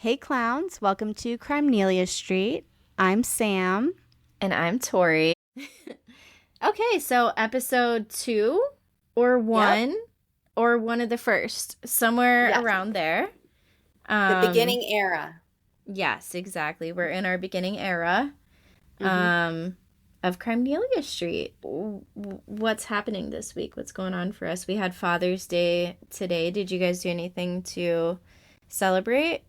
Hey clowns, welcome to Crimenelia Street. I'm Sam. And I'm Tori. Okay, so episode 2 or 1 Yep. or one of the first, somewhere Yes. around there. The beginning era. Yes, exactly. We're in our beginning era Mm-hmm. of Crimenelia Street. What's happening this week? What's going on for us? We had Father's Day today. Did you guys do anything to celebrate?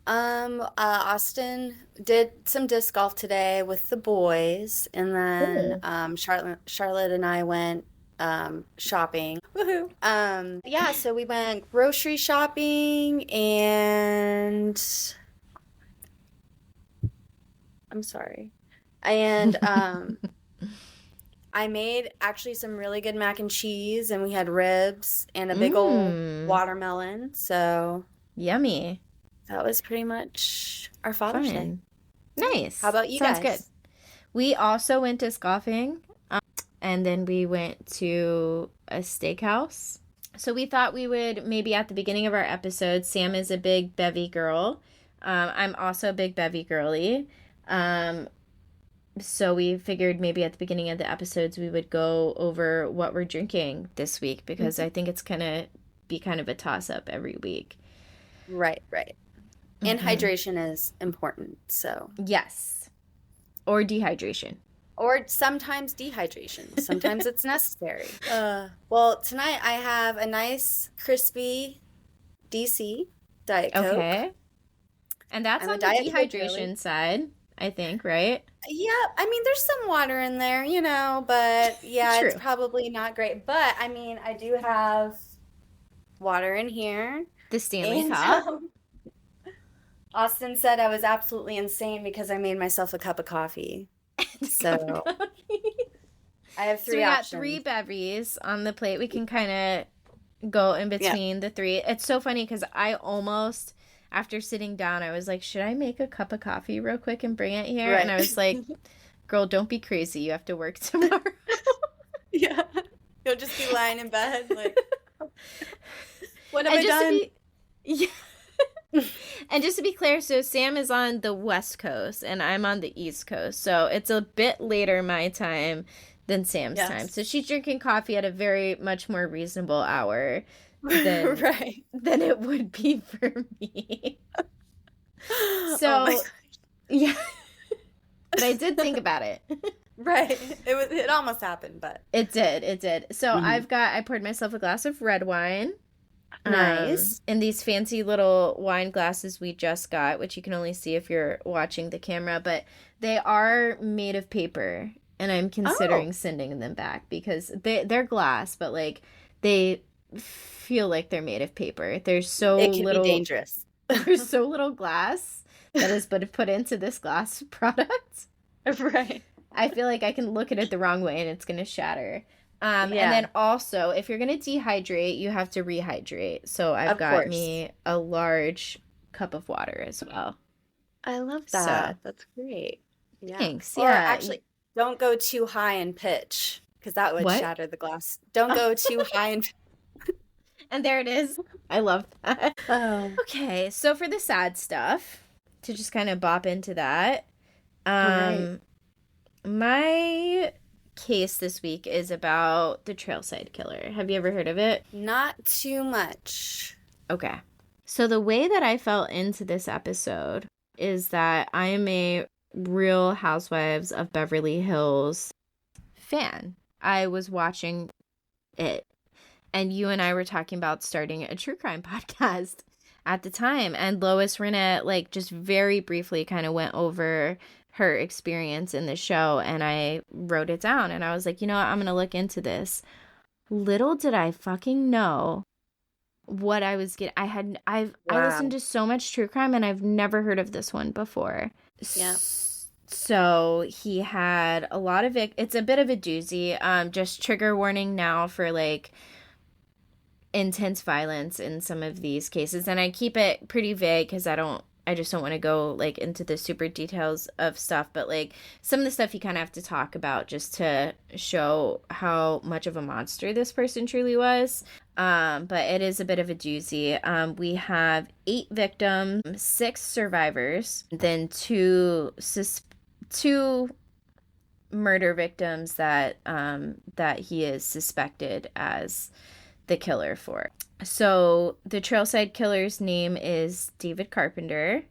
Austin did some disc golf today with the boys, and then Cool. Charlotte and I went shopping. Woohoo! Yeah, so we went grocery shopping, and I'm sorry. And I made actually some really good mac and cheese, and we had ribs and a big old Mmm, watermelon. So yummy. that was pretty much our Father's Day. Fun. How Nice. about you Sounds good. guys? We also went disc golfing, and then we went to a steakhouse. So we thought we would maybe at the beginning of our episode, Sam is a big bevy girl. I'm also a big bevy girly. Um, so we figured maybe at the beginning of the episodes we would go over what we're drinking this week because I think it's gonna be kind of a toss up every week. Right, right. And hmm hydration is important, so. Yes. Or dehydration. Or sometimes dehydration. Sometimes it's necessary. Well, tonight I have a nice crispy DC Diet Coke. Okay. And that's I'm a on the Diet Coke girly. dehydration side, I think, right? Yeah, I mean, there's some water in there, but yeah, it's True. probably not great. But I mean, I do have water in here. The Stanley And Cup. Austin said I was absolutely insane because I made myself a cup of coffee. The cup of So coffee. I have So three we got three options. bevies on the plate. We can kind of go in Yeah. between the three. It's so funny because I almost, after sitting down, I was like, should I make a cup of coffee real quick and bring it here? And Right. I was like, girl, don't be crazy. You have to work tomorrow. Yeah. You'll just be lying in bed like, what have And I just to done? be, yeah. And just to be clear, so Sam is on the West Coast and I'm on the East Coast. So it's a bit later my time than Sam's time. Yes. So she's drinking coffee at a very much more reasonable hour than Right. than it would be for me. Oh my So, yeah, but I did think about it. Right. It almost happened, but It did, it did. So Mhm. I poured myself a glass of red wine. Nice. In these fancy little wine glasses we just got, which you can only see if you're watching the camera, but they are made of paper, and I'm Oh, considering sending them back because they're glass, but like they feel like they're made of paper. it can be dangerous. There's so little glass that is but put into this glass product. Right. I feel like I can look at it the wrong way and it's gonna shatter. And Yeah, then also, if you're gonna dehydrate, you have to rehydrate. So I've of got course. me a large cup of water as well. I love So that. That's great. Yeah. thanks. Or Yeah. actually, don't go too high in pitch because that would What? shatter the glass. Don't go too high in. And there it is. I love that. Oh. Okay, so for the sad stuff, to just kind of bop into that, Right. um, my case this week is about the Trailside Killer. Have you ever heard of it? Not too much. Okay. So the way that I fell into this episode is that I am a Real Housewives of Beverly Hills fan. I was watching it, and you and I were talking about starting a true crime podcast at the time, and Lois Rinna, like, just very briefly kind of went over her experience in the show, and I wrote it down, and I was like, you know what, I'm gonna look into this. Little did I fucking know what I was getting. I listened Wow. to so much true crime and I've never heard of this one before. Yeah. So he had a lot of it. It's a bit of a doozy. Just trigger warning now for like intense violence in some of these cases, and I keep it pretty vague because I don't I just don't want to go like into the super details of stuff, but like some of the stuff you kind of have to talk about just to show how much of a monster this person truly was. But it is a bit of a doozy. We have 8 victims, 6 survivors, then two murder victims that he is suspected as the killer for. So the Trailside Killer's name is David Carpenter.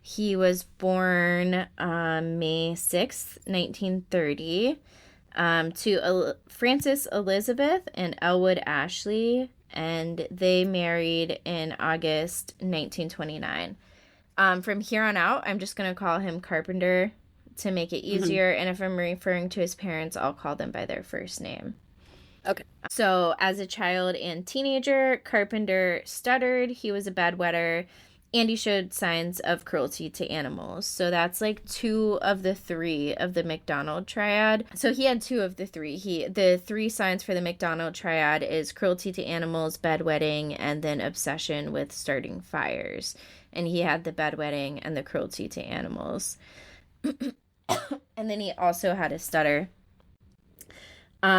He was born May 6th, 1930, to Frances Elizabeth and Elwood Ashley, and they married in August 1929. From here on out, I'm just going to call him Carpenter to make it easier, and if I'm referring to his parents, I'll call them by their first name. Okay. So as a child and teenager, Carpenter stuttered, he was a bedwetter, and he showed signs of cruelty to animals. So that's like 2 of the 3 of the McDonald triad. So he had 2 of the 3. The 3 signs for the McDonald triad is cruelty to animals, bedwetting, and then obsession with starting fires. And he had the bedwetting and the cruelty to animals. And then he also had a stutter.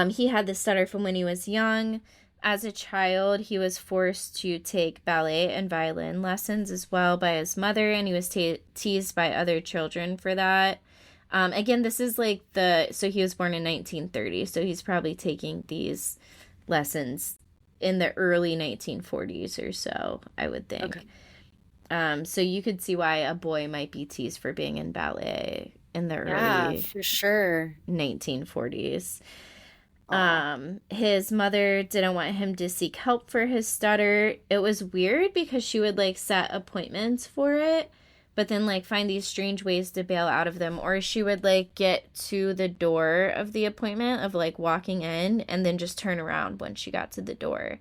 He had the stutter from when he was young. As a child, he was forced to take ballet and violin lessons as well by his mother, and he was teased by other children for that. Again, this is like so he was born in 1930, so he's probably taking these lessons in the early 1940s or so, I would think. Okay. So you could see why a boy might be teased for being in ballet in the early for sure 1940s. His mother didn't want him to seek help for his stutter. It was weird because she would like set appointments for it, but then like find these strange ways to bail out of them, or she would like get to the door of the appointment of like walking in and then just turn around when she got to the door.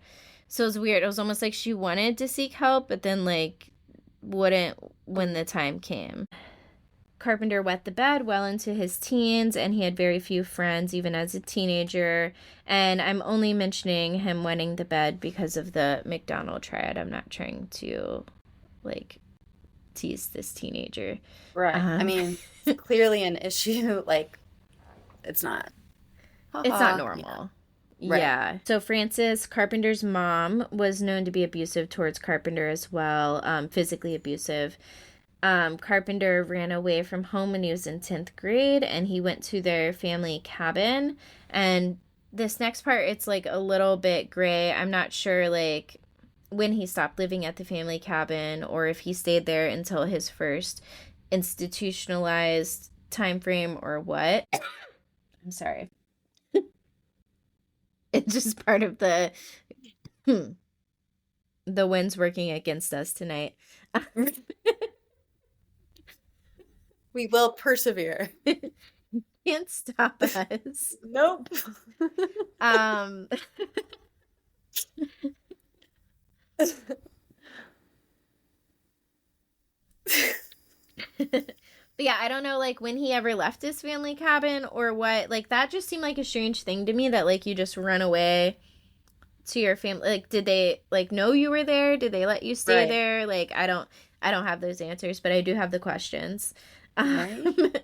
So it was weird. It was almost like she wanted to seek help, but then like wouldn't when the time came. Carpenter wet the bed well into his teens, and he had very few friends even as a teenager. And I'm only mentioning him wetting the bed because of the McDonald triad. I'm not trying to like tease this teenager. Right. I mean, it's clearly an issue. Like, it's not. It's not normal. Yeah. Right. Yeah. So Frances, Carpenter's mom, was known to be abusive towards Carpenter as well, physically abusive. Carpenter ran away from home when he was in 10th grade, and he went to their family cabin. And this next part, it's like a little bit gray. I'm not sure like when he stopped living at the family cabin or if he stayed there until his first institutionalized time frame or what. I'm sorry. It's just part of the wind's working against us tonight. We will persevere. Can't stop us. Nope. But yeah, I don't know, like, when he ever left his family cabin or what. Like, that just seemed like a strange thing to me, that, like, you just run away to your family. Like, did they, like, know you were there? Did they let you stay there? Like, I don't have those answers, but I do have the questions. Right?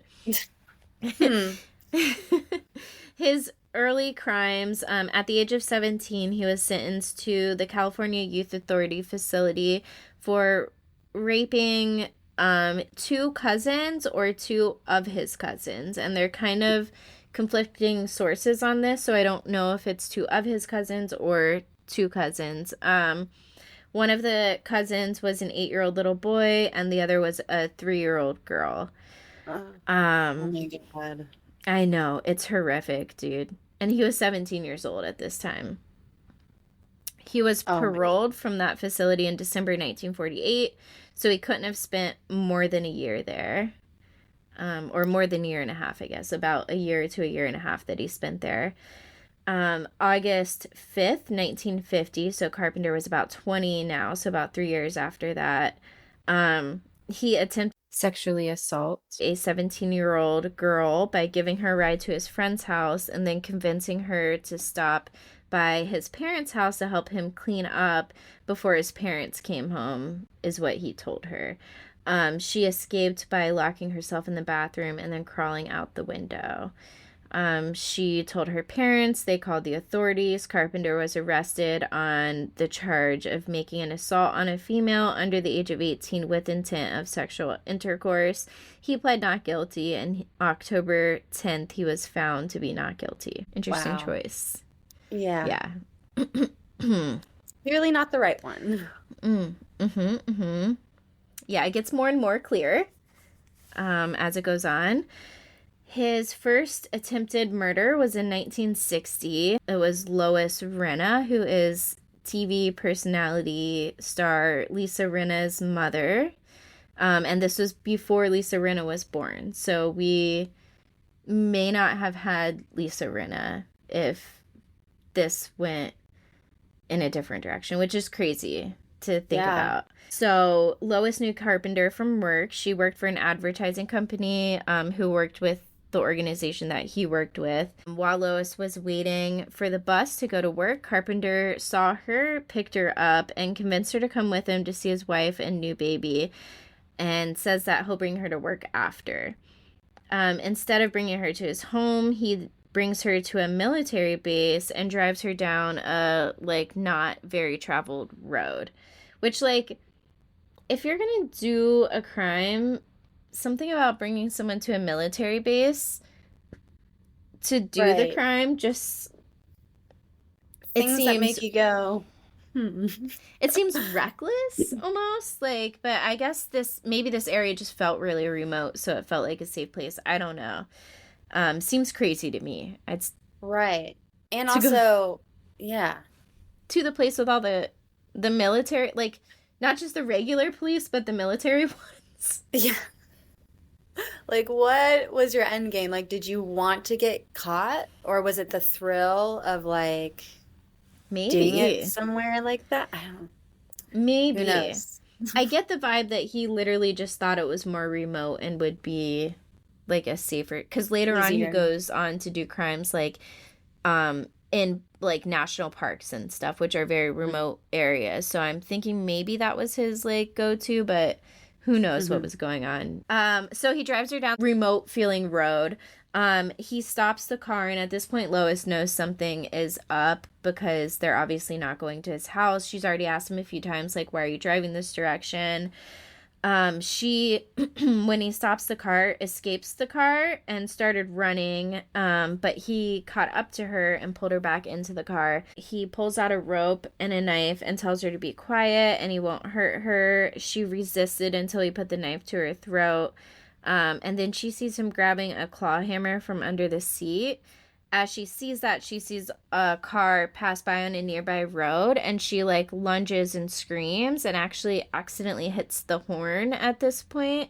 His early crimes, at the age of 17, he was sentenced to the California Youth Authority facility for raping 2 cousins or 2 of his cousins, and they're kind of conflicting sources on this, so I don't know if it's 2 of his cousins or 2 cousins. One of the cousins was an 8-year-old little boy, and the other was a 3-year-old girl. Oh my God. I know, it's horrific, dude. And he was 17 years old at this time. He was paroled from that facility in December 1948, so he couldn't have spent more than a year there. Or more than a year and a half, I guess. About a year to a year and a half that he spent there. August 5th, 1950, so Carpenter was about 20 now, so about 3 years after that, he attempted sexually assault a 17-year-old girl by giving her a ride to his friend's house and then convincing her to stop by his parents' house to help him clean up before his parents came home, is what he told her. She escaped by locking herself in the bathroom and then crawling out the window. She told her parents, they called the authorities. Carpenter was arrested on the charge of making an assault on a female under the age of 18 with intent of sexual intercourse. He pled not guilty, and October 10th, he was found to be not guilty. Interesting choice. Yeah. Yeah. Clearly not the right one. Yeah, it gets more and more clear as it goes on. His first attempted murder was in 1960. It was Lois Rinna, who is TV personality star Lisa Rinna's mother. And this was before Lisa Rinna was born. So we may not have had Lisa Rinna if this went in a different direction, which is crazy to think about. So Lois knew Carpenter from work. She worked for an advertising company who worked with the organization that he worked with. While Lois was waiting for the bus to go to work, Carpenter saw her, picked her up, and convinced her to come with him to see his wife and new baby, and says that he'll bring her to work after. Instead of bringing her to his home, he brings her to a military base and drives her down a, not very traveled road. Which, if you're gonna do a crime, something about bringing someone to a military base to do the crime just things that make you go it seems reckless almost, but I guess this area just felt really remote, so it felt like a safe place. I don't know. Seems crazy to me. It's right. And also to the place with all the military, not just the regular police but the military ones. Yeah. What was your end game? Did you want to get caught? Or was it the thrill of, maybe doing it somewhere like that? I don't know. Maybe. Who knows? I get the vibe that he literally just thought it was more remote and would be, a safer... Because later on, he goes on to do crimes, in, national parks and stuff, which are very remote areas. So I'm thinking maybe that was his, go-to, but... Who knows what was going on. So he drives her down remote feeling road. He stops the car, and at this point Lois knows something is up because they're obviously not going to his house. She's already asked him a few times, why are you driving this direction? She, when he stops the car, escapes the car and started running, but he caught up to her and pulled her back into the car. He pulls out a rope and a knife and tells her to be quiet and he won't hurt her. She resisted until he put the knife to her throat, and then she sees him grabbing a claw hammer from under the seat. As she sees that, she sees a car pass by on a nearby road, and she, lunges and screams and actually accidentally hits the horn at this point.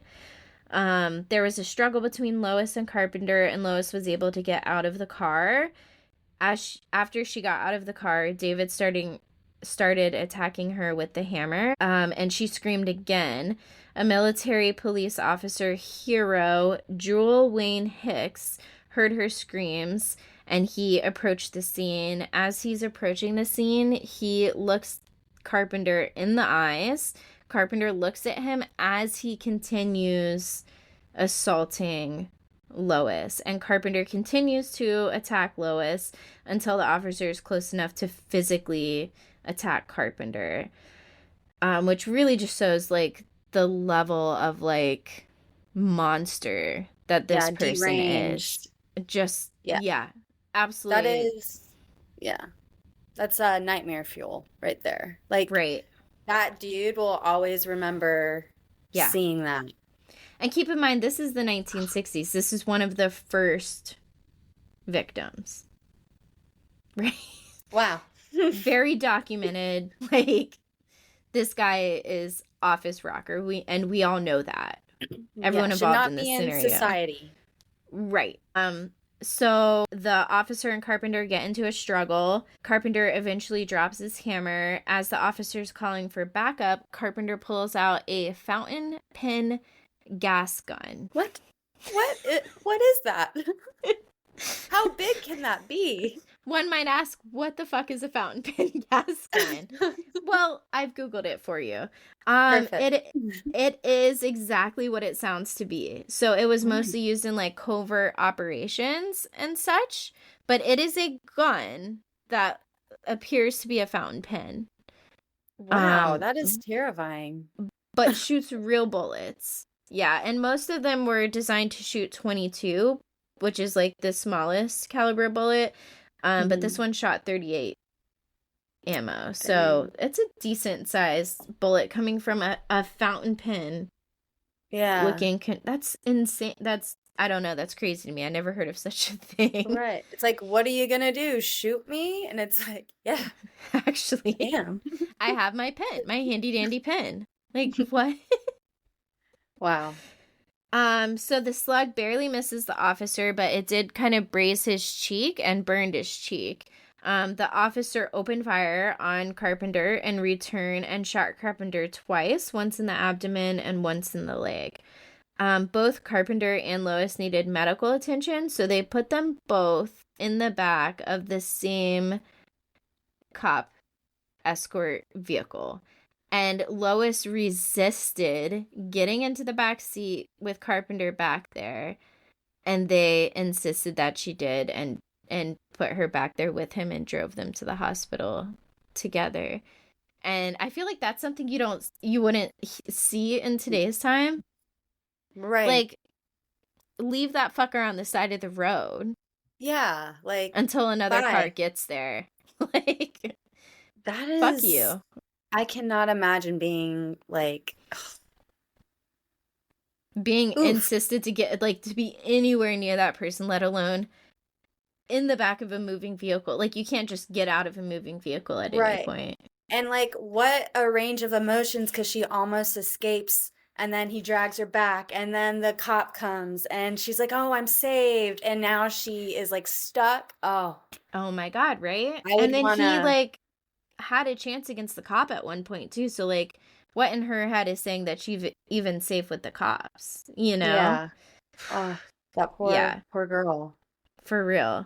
There was a struggle between Lois and Carpenter, and Lois was able to get out of the car. After she got out of the car, David started attacking her with the hammer, and she screamed again. A military police officer hero, Jewel Wayne Hicks, heard her screams, and he approached the scene. As he's approaching the scene, he looks Carpenter in the eyes. Carpenter looks at him as he continues assaulting Lois, and Carpenter continues to attack Lois until the officer is close enough to physically attack Carpenter, which really just shows the level of monster that this person deranged. is. Just absolutely. That is that's nightmare fuel right there. Right. That dude will always remember seeing that. And keep in mind, this is the 1960s. This is one of the first victims. Right? Wow. Very documented. This guy is office rocker. We all know that. Everyone involved in this scenario. Should not be in society. Right. So the officer and Carpenter get into a struggle. Carpenter eventually drops his hammer. As the officer's calling for backup, Carpenter pulls out a fountain pen gas gun. What is that? How big can that be? One might ask, what the fuck is a fountain pen gas gun? Well, I've Googled it for you. Perfect. It is exactly what it sounds to be. So it was Nice. mostly used in like covert operations and such, but it is a gun that appears to be a fountain pen. Wow, that is terrifying. But shoots real bullets. Yeah, and most of them were designed to shoot 22, which is like the smallest caliber bullet. But this one shot 38 ammo. So it's a decent sized bullet coming from a fountain pen. Yeah. Looking, that's insane. I don't know. That's crazy to me. I never heard of such a thing. Right. It's like, what are you gonna do? Shoot me? And it's like, yeah. Actually, Damn. I have my pen, my handy dandy pen. Like, what? Wow. So the slug barely misses the officer, but it did kind of braze his cheek and burned his cheek. The officer opened fire on Carpenter in return and shot Carpenter twice, once in the abdomen and once in the leg. Both Carpenter and Lois needed medical attention, so they put them both in the back of the same cop escort vehicle. And Lois resisted getting into the back seat with Carpenter back there, and they insisted that she did and put her back there with him and drove them to the hospital together. And I feel like that's something you wouldn't see in today's time. Right. Like, leave that fucker on the side of the road. Yeah, like until another car gets there. Like, that is fuck you. I cannot imagine being like insisted to get to be anywhere near that person, let alone in the back of a moving vehicle. Like, you can't just get out of a moving vehicle at any point. And like, what a range of emotions, because she almost escapes and then he drags her back and then the cop comes and she's like, oh, I'm saved. And now she is like stuck. Oh my God, right? And then he like had a chance against the cop at one point too. So like, what in her head is saying that she's even safe with the cops, you know? Yeah. Oh, that poor girl. For real.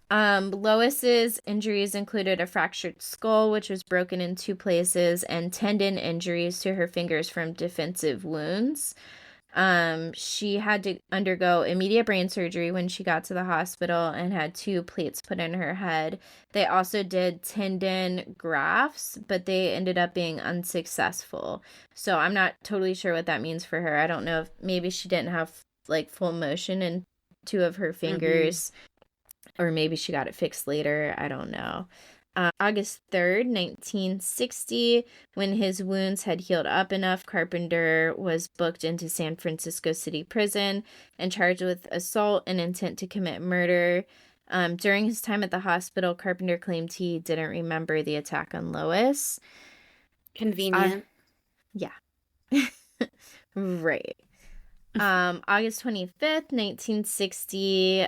Lois's injuries included a fractured skull, which was broken in 2 places, and tendon injuries to her fingers from defensive wounds. She had to undergo immediate brain surgery when she got to the hospital and had 2 plates put in her head. They also did tendon grafts, but they ended up being unsuccessful. So I'm not totally sure what that means for her. I don't know if maybe she didn't have like full motion in 2 of her fingers. Or maybe she got it fixed later. I don't know. August 3rd, 1960, when his wounds had healed up enough, Carpenter was booked into San Francisco City Prison and charged with assault and intent to commit murder. During his time at the hospital, Carpenter claimed he didn't remember the attack on Lois. Convenient. Yeah. Right. August 25th, 1960,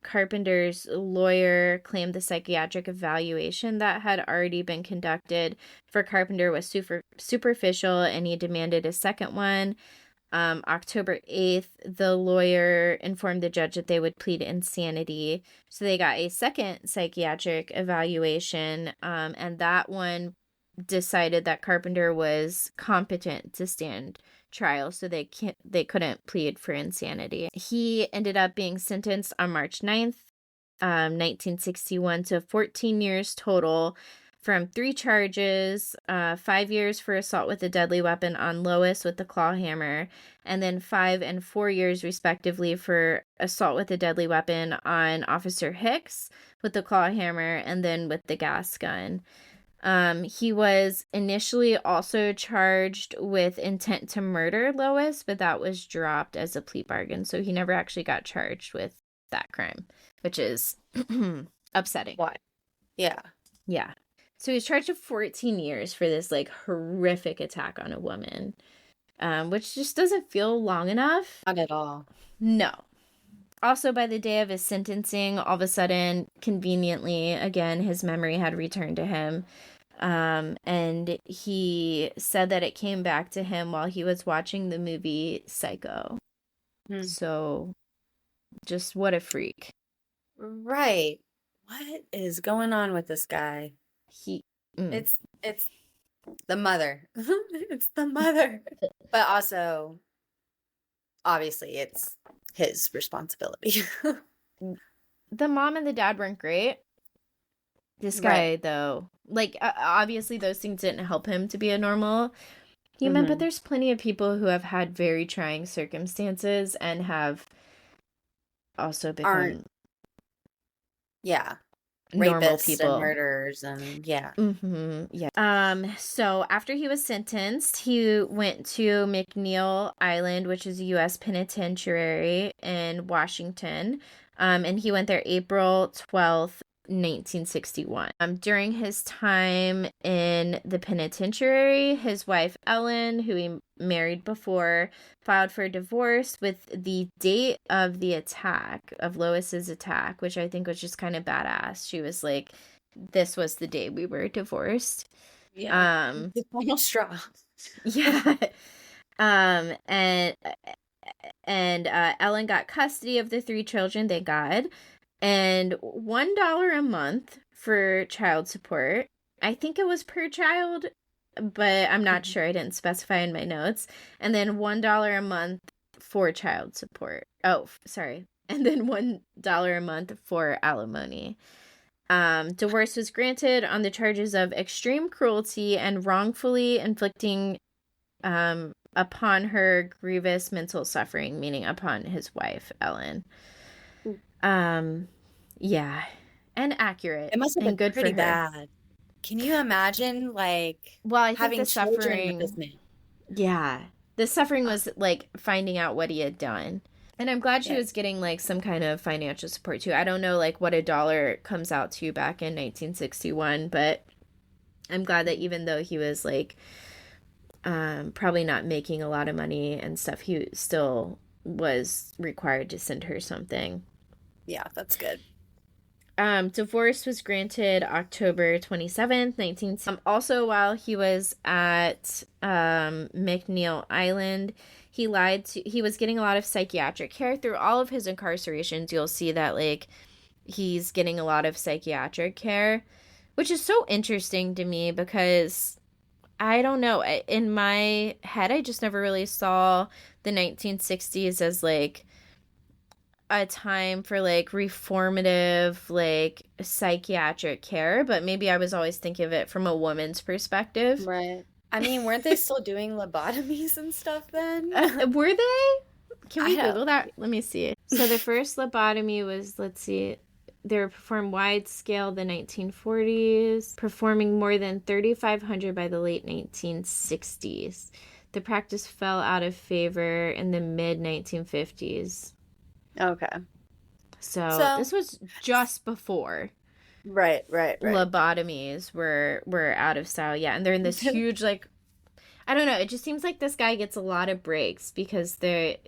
Carpenter's lawyer claimed the psychiatric evaluation that had already been conducted for Carpenter was superficial, and he demanded a second one. October 8th, the lawyer informed the judge that they would plead insanity. So they got a second psychiatric evaluation, and that one decided that Carpenter was competent to stand trial, so they couldn't plead for insanity. He ended up being sentenced on March 9th, 1961 to 14 years total from 3 charges, 5 years for assault with a deadly weapon on Lois with the claw hammer, and then 5 and 4 years respectively for assault with a deadly weapon on Officer Hicks with the claw hammer and then with the gas gun. He was initially also charged with intent to murder Lois, but that was dropped as a plea bargain. So he never actually got charged with that crime, which is upsetting. What? Yeah. Yeah. So he's charged with 14 years for this like horrific attack on a woman, which just doesn't feel long enough. Not at all. No. Also, by the day of his sentencing, all of a sudden, conveniently, again, his memory had returned to him. And he said that it came back to him while he was watching the movie Psycho. So, just what a freak. Right. What is going on with this guy? He mm. It's the mother. It's the mother. But also, obviously, it's his responsibility. The mom and the dad weren't great. This guy, Right. though, like, obviously those things didn't help him to be a normal human, but there's plenty of people who have had very trying circumstances and have also become Yeah. normal Rapists and people. murderers and yeah. Yeah. So after he was sentenced, he went to McNeil Island, which is a U.S. penitentiary in Washington. And he went there April 12th, 1961. During his time in the penitentiary, his wife Ellen, who he married before, filed for divorce with the date of the attack, of Lois's attack, which I think was just kind of badass. She was like, this was the day we were divorced. Yeah. The final straw. Yeah. And Ellen got custody of the 3 children, thank God, and $1 a month for child support. I think it was per child, but I'm not sure. I didn't specify in my notes. And then $1 a month for child support. Oh, sorry. And then $1 a month for alimony. Divorce was granted on the charges of extreme cruelty and wrongfully inflicting upon her grievous mental suffering, meaning upon his wife, Ellen. Yeah, and accurate. It must have and been good pretty for her. bad. Can you imagine, like, Well, I think having the children suffering. with this man? Yeah, the suffering was like finding out what he had done. And I'm glad she was getting like some kind of financial support too. I don't know like what $1 comes out to back in 1961, but I'm glad that even though he was like probably not making a lot of money and stuff, he still was required to send her something. Yeah, that's good. Divorce was granted October 27th, 1960. Also, while he was at McNeil Island, he was getting a lot of psychiatric care. Through all of his incarcerations, you'll see that, like, he's getting a lot of psychiatric care, which is so interesting to me because, I don't know, in my head, I just never really saw the 1960s as, like, a time for like reformative like psychiatric care, but maybe I was always thinking of it from a woman's perspective. Right. I mean, weren't they still doing lobotomies and stuff then? Were they? Can we I don't- Google that? Let me see. So the first lobotomy was, let's see, they were performed wide scale the 1940s, performing more than 3,500 by the late 1960s. The practice fell out of favor in the mid 1950s. Okay. So this was just before Right. lobotomies were out of style. Yeah, and they're in this huge, like, I don't know, it just seems like this guy gets a lot of breaks because the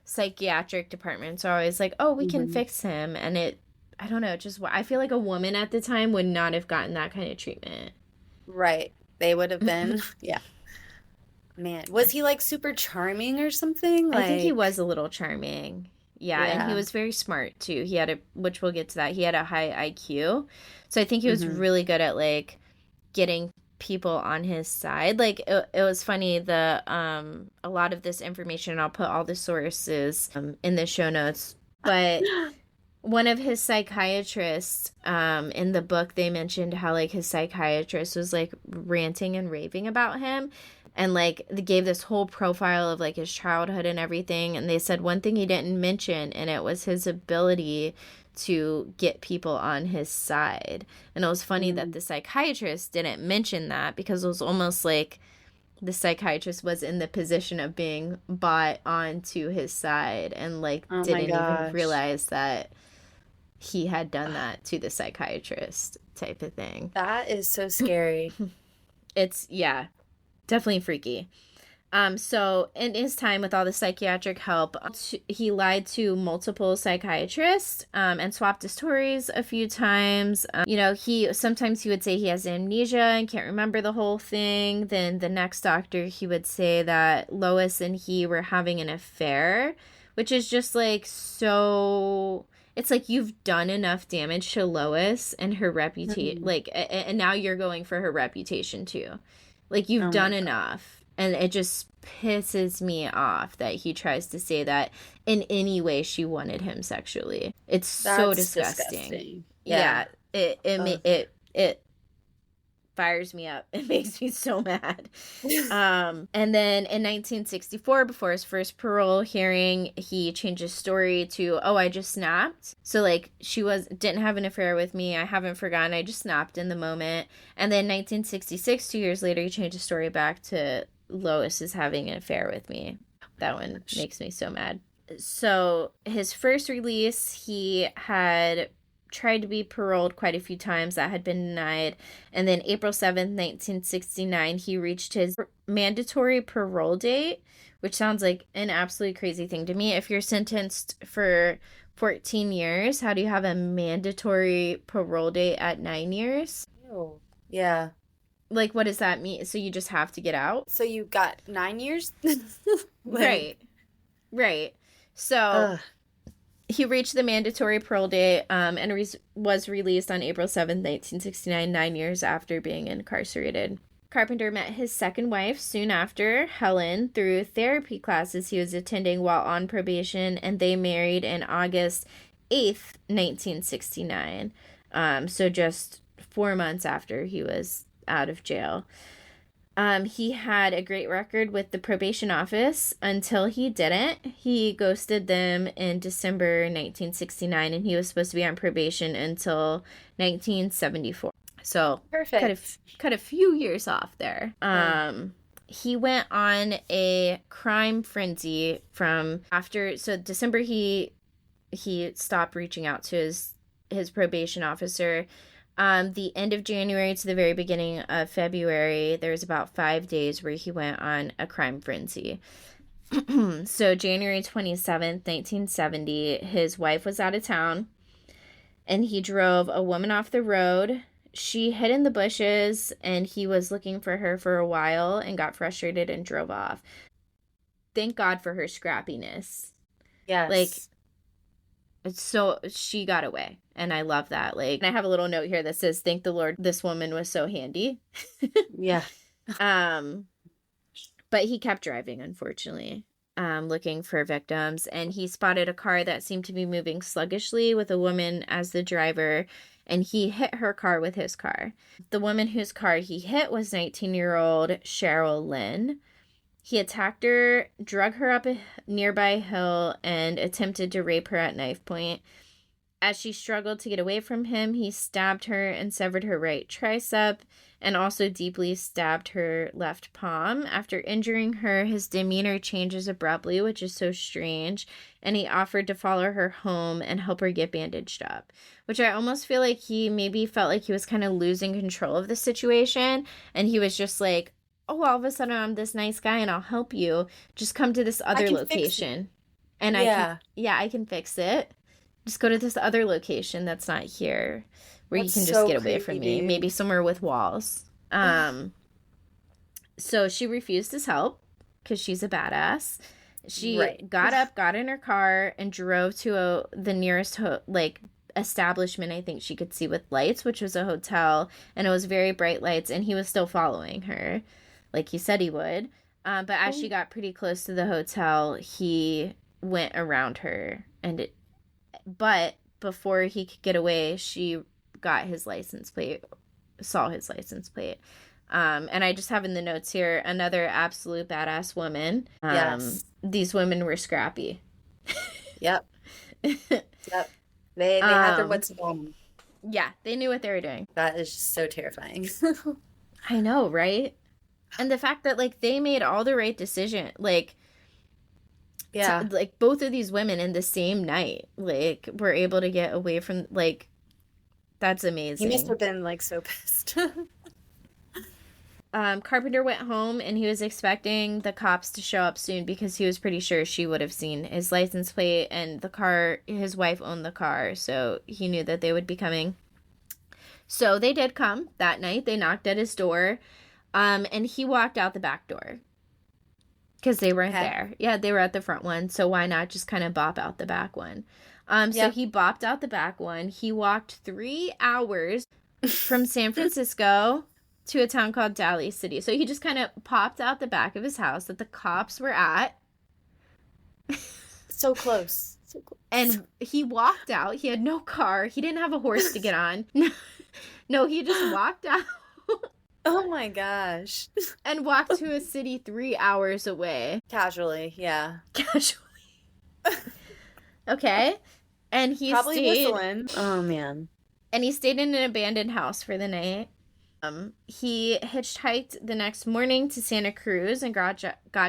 psychiatric departments are always like, oh, we can fix him, and I don't know, just I feel like a woman at the time would not have gotten that kind of treatment. Right. They would have been. Yeah. Man, was he like super charming or something? I think he Like, was a little charming. Yeah, and he Yeah. was very smart too. Which we'll get to that. He had a high IQ. So I think he was really good at like getting people on his side. Like it was funny, a lot of this information, I'll put all the sources in the show notes, but one of his psychiatrists in the book, they mentioned how like his psychiatrist was like ranting and raving about him, and like they gave this whole profile of like his childhood and everything, and they said one thing he didn't mention, and it was his ability to get people on his side. And it was funny that the psychiatrist didn't mention that, because it was almost like the psychiatrist was in the position of being bought onto his side and like Oh my didn't even gosh. realize that he had done that to the psychiatrist, type of thing. That is so scary. It's, yeah, definitely freaky. So in his time with all the psychiatric help, he lied to multiple psychiatrists and swapped his stories a few times. Sometimes he would say he has amnesia and can't remember the whole thing. Then the next doctor, he would say that Lois and he were having an affair, which is just like so... it's like you've done enough damage to Lois and her reputation, Mhm. like, and now you're going for her reputation too. Like, you've Oh my done God. enough. And it just pisses me off that he tries to say that in any way she wanted him sexually. It's so That's disgusting. disgusting. Yeah. Yeah, Ugh. it fires me up. It makes me so mad. And then in 1964, before his first parole hearing, he changed his story to, "Oh, I just snapped." So like didn't have an affair with me. I haven't forgotten. I just snapped in the moment. And then 1966, 2 years later, he changed his story back to, "Lois is having an affair with me." That one makes me so mad. So his first release, he had tried to be paroled quite a few times. That had been denied. And then April 7th, 1969, he reached his mandatory parole date, which sounds like an absolutely crazy thing to me. If you're sentenced for 14 years, how do you have a mandatory parole date at 9 years? Ew. Yeah. Like, what does that mean? So you just have to get out? So you got 9 years? Right. Right. So Ugh. he reached the mandatory parole date and was released on April 7th, 1969, 9 years after being incarcerated. Carpenter met his second wife soon after, Helen, through therapy classes he was attending while on probation, and they married in August 8th, 1969. So just 4 months after he was out of jail. He had a great record with the probation office until he didn't. He ghosted them in December 1969, and he was supposed to be on probation until 1974. So Perfect. cut a few years off there. He went on a crime frenzy from after. So December he stopped reaching out to his probation officer. The end of January to the very beginning of February, there was about 5 days where he went on a crime frenzy. So January 27th, 1970, his wife was out of town, and he drove a woman off the road. She hid in the bushes, and he was looking for her for a while and got frustrated and drove off. Thank God for her scrappiness. Yes. Like, so she got away, and I love that. Like, and I have a little note here that says, "Thank the Lord this woman was so handy." Yeah. But he kept driving, unfortunately, looking for victims, and he spotted a car that seemed to be moving sluggishly with a woman as the driver, and he hit her car with his car. The woman whose car he hit was 19-year-old Cheryl Lynn. He attacked her, drug her up a nearby hill, and attempted to rape her at knife point. As she struggled to get away from him, he stabbed her and severed her right tricep, and also deeply stabbed her left palm. After injuring her, his demeanor changes abruptly, which is so strange, and he offered to follow her home and help her get bandaged up, which I almost feel like he maybe felt like he was kind of losing control of the situation, and he was just like, "Oh, all of a sudden I'm this nice guy and I'll help you. Just come to this other location." And I can fix it. Just go to this other location that's not here, where you can just get away from me. Maybe somewhere with walls. So she refused his help because she's a badass. She got up, got in her car, and drove to the nearest establishment I think she could see with lights, which was a hotel, and it was very bright lights, and he was still following her like he said he would. But as she got pretty close to the hotel, he went around her, but before he could get away, she got his license plate, saw his license plate. And I just have in the notes here, another absolute badass woman. Yes. These women were scrappy. Yep. Yep. They had their wits about them. Yeah, they knew what they were doing. That is just so terrifying. I know, right? And the fact that, like, they made all the right decision, like, yeah, like, both of these women in the same night, like, were able to get away from, like, that's amazing. He must have been, like, so pissed. Carpenter went home, and he was expecting the cops to show up soon because he was pretty sure she would have seen his license plate, and the car, his wife owned the car, so he knew that they would be coming. So they did come that night. They knocked at his door, and he walked out the back door because they weren't there. Yeah, they were at the front one, so why not just kind of bop out the back one? So Yep. he bopped out the back one. He walked 3 hours from San Francisco to a town called Daly City. So he just kind of popped out the back of his house that the cops were at. So close. So close. And he walked out. He had no car. He didn't have a horse to get on. No, he just walked out Oh my gosh. and walked to a city 3 hours away. Casually, yeah. Casually. Okay. And he Probably stayed. whistling. Oh man. And he stayed in an abandoned house for the night. He hitchhiked the next morning to Santa Cruz and got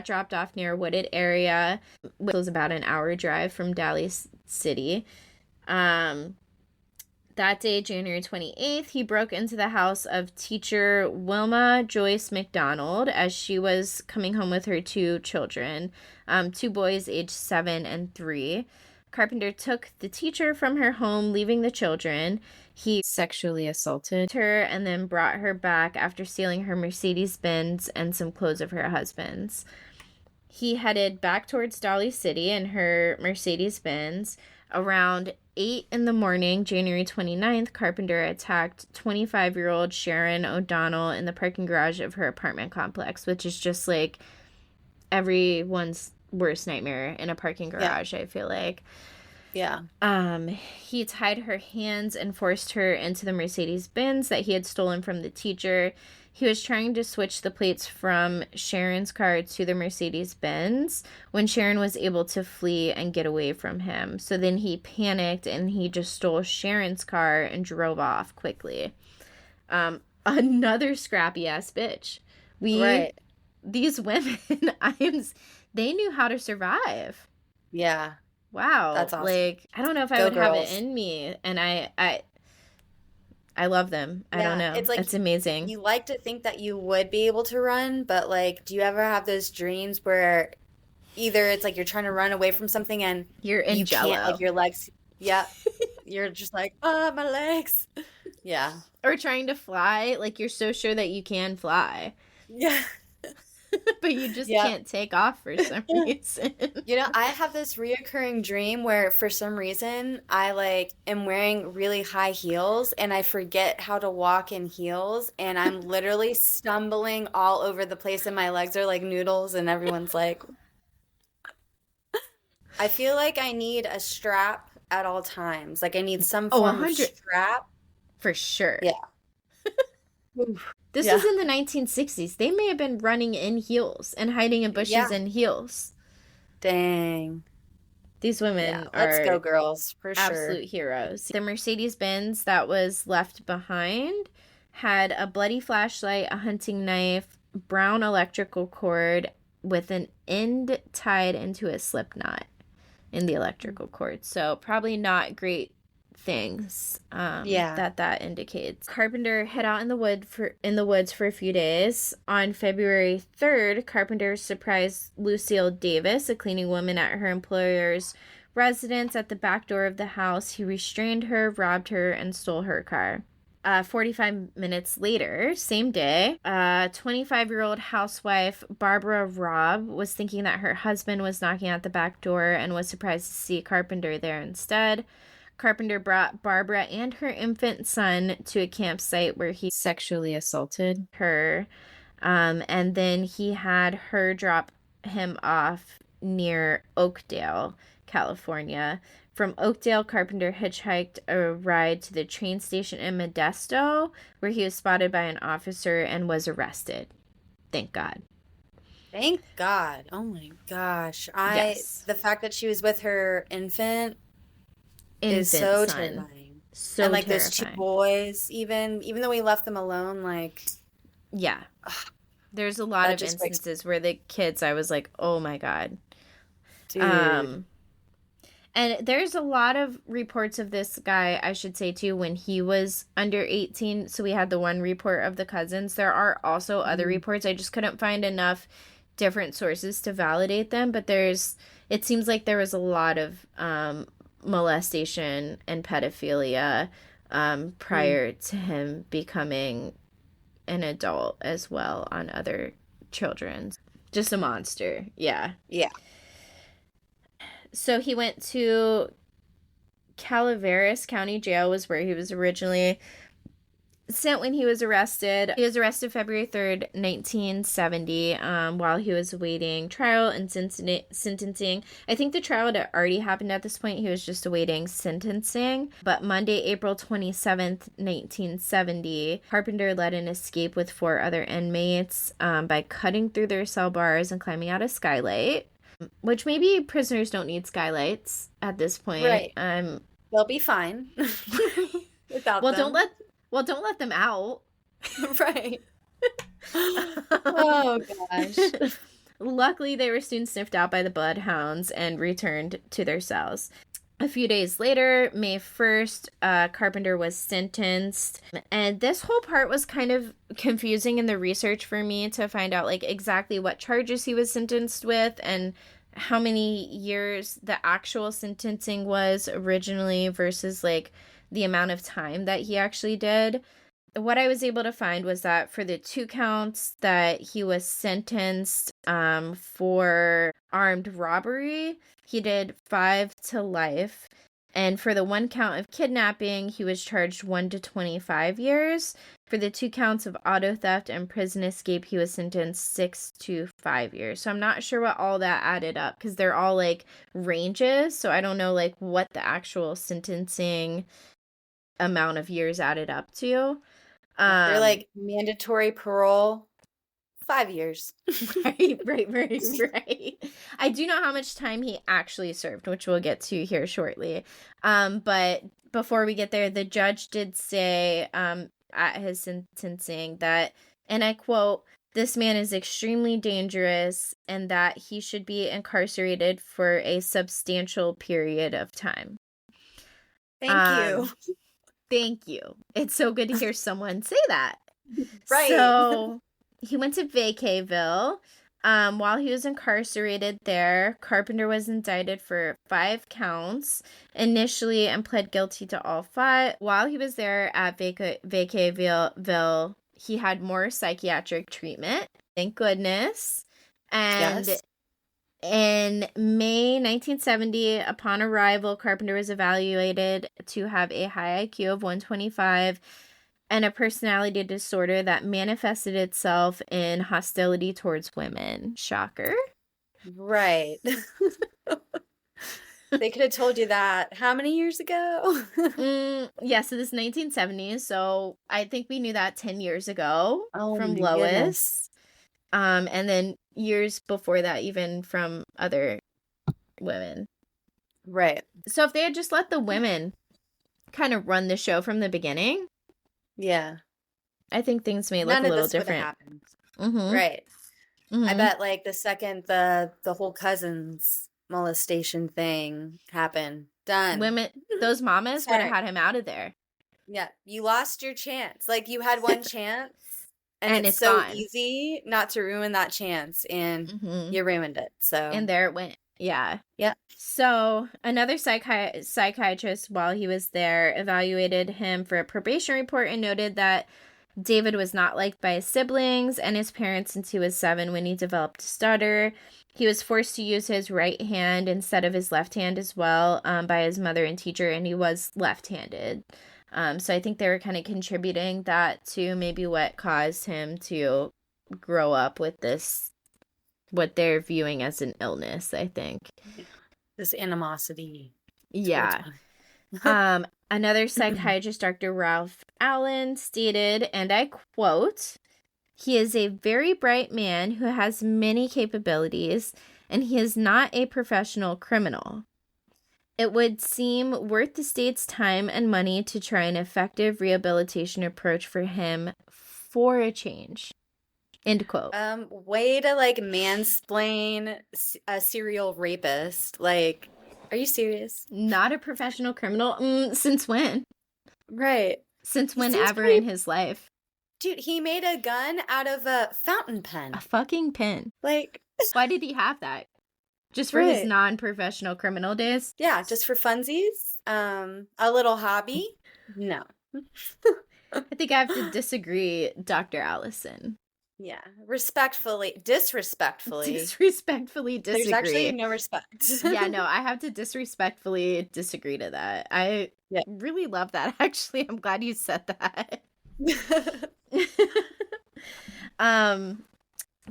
dropped off near a wooded area, which was about an hour drive from Daly City. That day, January 28th, he broke into the house of teacher Wilma Joyce McDonald as she was coming home with her 2 children, 2 boys aged 7 and 3. Carpenter took the teacher from her home, leaving the children. He sexually assaulted her and then brought her back after stealing her Mercedes-Benz and some clothes of her husband's. He headed back towards Daly City in her Mercedes-Benz. Around 8 in the morning, January 29th, Carpenter attacked 25-year-old Sharon O'Donnell in the parking garage of her apartment complex, which is just like everyone's worst nightmare in a parking garage, I feel like. Yeah. He tied her hands and forced her into the Mercedes-Benz that he had stolen from the teacher. He was trying to switch the plates from Sharon's car to the Mercedes-Benz when Sharon was able to flee and get away from him. So then he panicked and he just stole Sharon's car and drove off quickly. Another scrappy ass bitch. These women, they knew how to survive. Yeah. Wow. That's awesome. Like, I don't know if I Go would have girls. it in me. And I love them. I don't know. It's like It's amazing. you like to think that you would be able to run, but like, do you ever have those dreams where either it's like you're trying to run away from something and You're in you jello. can't, like your legs, you're just like, oh, my legs. Yeah. Or trying to fly. Like, you're so sure that you can fly. Yeah. But you just Yeah. can't take off for some reason. You know, I have this reoccurring dream where for some reason I like am wearing really high heels and I forget how to walk in heels and I'm literally stumbling all over the place and my legs are like noodles and everyone's like, I feel like I need a strap at all times. Like I need some form of 100 strap. For sure. Yeah. This Yeah. was in the 1960s. They may have been running in heels and hiding in bushes Yeah. in heels. Dang. These women Yeah. are Let's go, girls, for sure. absolute heroes. The Mercedes-Benz that was left behind had a bloody flashlight, a hunting knife, brown electrical cord with an end tied into a slip knot in the electrical cord. So probably not great things Yeah. that indicates. Carpenter hid out in the woods for a few days. On February 3rd, Carpenter surprised Lucille Davis, a cleaning woman at her employer's residence, at the back door of the house. He restrained her, robbed her, and stole her car. 45 minutes later, same day, 25-year-old housewife Barbara Robb was thinking that her husband was knocking at the back door and was surprised to see Carpenter there instead. Carpenter brought Barbara and her infant son to a campsite where he sexually assaulted her. And then he had her drop him off near Oakdale, California. From Oakdale, Carpenter hitchhiked a ride to the train station in Modesto, where he was spotted by an officer and was arrested. Thank God. Thank God. Oh my gosh. Yes. The fact that she was with her infant is so Infant son. terrifying. So And like terrifying. those 2 boys, even though we left them alone, like Yeah. There's a lot that of just breaks- instances where the kids, I was like, oh my God. dude. And there's a lot of reports of this guy, I should say, too, when he was under 18. So we had the one report of the cousins. There are also other reports. I just couldn't find enough different sources to validate them. But it seems like there was a lot of molestation and pedophilia prior to him becoming an adult as well on other children. Just a monster. Yeah. Yeah. So he went to Calaveras County Jail was where he was originally sent when he was arrested. He was arrested February 3rd, 1970, while he was awaiting trial and sentencing. I think the trial had already happened at this point. He was just awaiting sentencing. But Monday, April 27th, 1970, Carpenter led an escape with 4 other inmates by cutting through their cell bars and climbing out a skylight, which maybe prisoners don't need skylights at this point. Right. They'll be fine without them. Don't let them out. Right. Oh, gosh. Luckily, they were soon sniffed out by the bloodhounds and returned to their cells. A few days later, May 1st, Carpenter was sentenced. And this whole part was kind of confusing in the research for me to find out, like, exactly what charges he was sentenced with and how many years the actual sentencing was originally versus, like, the amount of time that he actually did. What I was able to find was that for the 2 counts that he was sentenced for armed robbery, he did 5 to life. And for the 1 count of kidnapping, he was charged 1 to 25 years. For the 2 counts of auto theft and prison escape, he was sentenced 6 to 5 years. So I'm not sure what all that added up because they're all like ranges. So I don't know like what the actual sentencing amount of years added up to. They're like mandatory parole, 5 years. Right. I do know how much time he actually served, which we'll get to here shortly. But before we get there, the judge did say at his sentencing that, and I quote, "This man is extremely dangerous and that he should be incarcerated for a substantial period of time." Thank you. Thank you. It's so good to hear someone say that. Right. So he went to Vacayville. While he was incarcerated there, Carpenter was indicted for 5 counts initially and pled guilty to all 5. While he was there at Vacayville, he had more psychiatric treatment. Thank goodness. And Yes. in May 1970, upon arrival, Carpenter was evaluated to have a high IQ of 125 and a personality disorder that manifested itself in hostility towards women. Shocker. Right. They could have told you that how many years ago? Yeah, so this is 1970s, so I think we knew that 10 years ago from my Lois. goodness. And then years before that, even from other women. Right. So if they had just let the women kind of run the show from the beginning, Yeah. I think things may look None a of little this would have different. happened. Mm-hmm. Right. I Mm-hmm. bet like the second the whole cousins molestation thing happened, done. Women, those mamas would have Sorry. had him out of there. Yeah, you lost your chance. Like you had one chance, and And it's it's so gone. easy not to ruin that chance, and Mm-hmm. you ruined it. So And there it went. Yeah. yeah, So another psychiatrist, while he was there, evaluated him for a probation report and noted that David was not liked by his siblings and his parents since he was 7 when he developed a stutter. He was forced to use his right hand instead of his left hand as well by his mother and teacher, and he was left-handed. So I think they were kind of contributing that to maybe what caused him to grow up with this, what they're viewing as an illness, I think. this animosity. towards Yeah. women. Another psychiatrist, Dr. Ralph Allen, stated, and I quote, "He is a very bright man who has many capabilities, and he is not a professional criminal. It would seem worth the state's time and money to try an effective rehabilitation approach for him for a change." End quote. Way to like mansplain a serial rapist. Like, are you serious? Not a professional criminal? Since when? Right. Since He seems whenever pretty- in his life? Dude, he made a gun out of a fountain pen. A fucking pen. Like, Why did he have that? Just for his Right. non-professional criminal days? yeah, just for funsies. A little hobby. No. I think I have to disagree, Dr. Allison. Yeah. Disrespectfully. Disrespectfully There's actually disagree. no respect. Yeah, no, I have to disrespectfully disagree to that. I Yeah. really love that, actually. I'm glad you said that. um,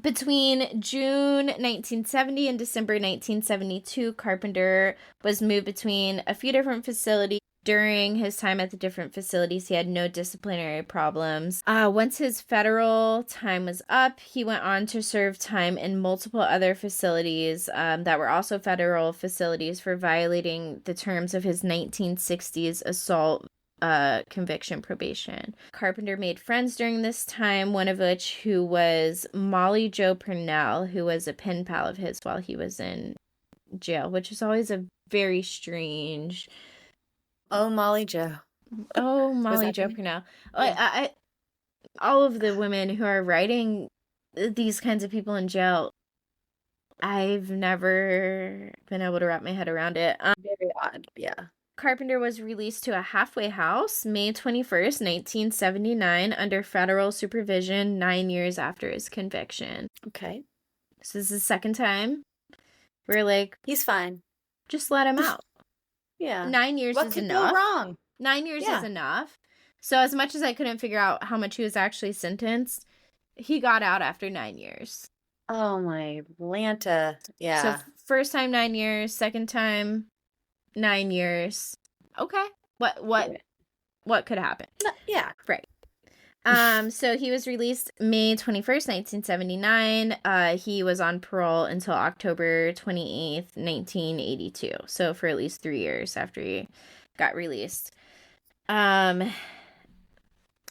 Between June 1970 and December 1972, Carpenter was moved between a few different facilities. During his time at the different facilities, he had no disciplinary problems. Once his federal time was up, he went on to serve time in multiple other facilities that were also federal facilities for violating the terms of his 1960s assault conviction probation. Carpenter made friends during this time, one of which who was Molly Jo Purnell, who was a pen pal of his while he was in jail, which is always a very strange. Oh, Molly Jo. Oh, Was Molly that Jo her name? Purnell. Yeah. I all of the women who are writing these kinds of people in jail, I've never been able to wrap my head around it. Very odd. Yeah. Carpenter was released to a halfway house May 21st, 1979, under federal supervision 9 years after his conviction. Okay. So this is the second time we're like, He's fine. just let him out. Yeah. 9 years What is could enough. go wrong? 9 years Yeah. is enough. So as much as I couldn't figure out how much he was actually sentenced, he got out after 9 years. Oh my Lanta. Yeah. So first time 9 years, second time 9 years. Okay. What could happen? Yeah. Right. So he was released May 21st, 1979. He was on parole until October 28th, 1982. So for at least 3 years after he got released. August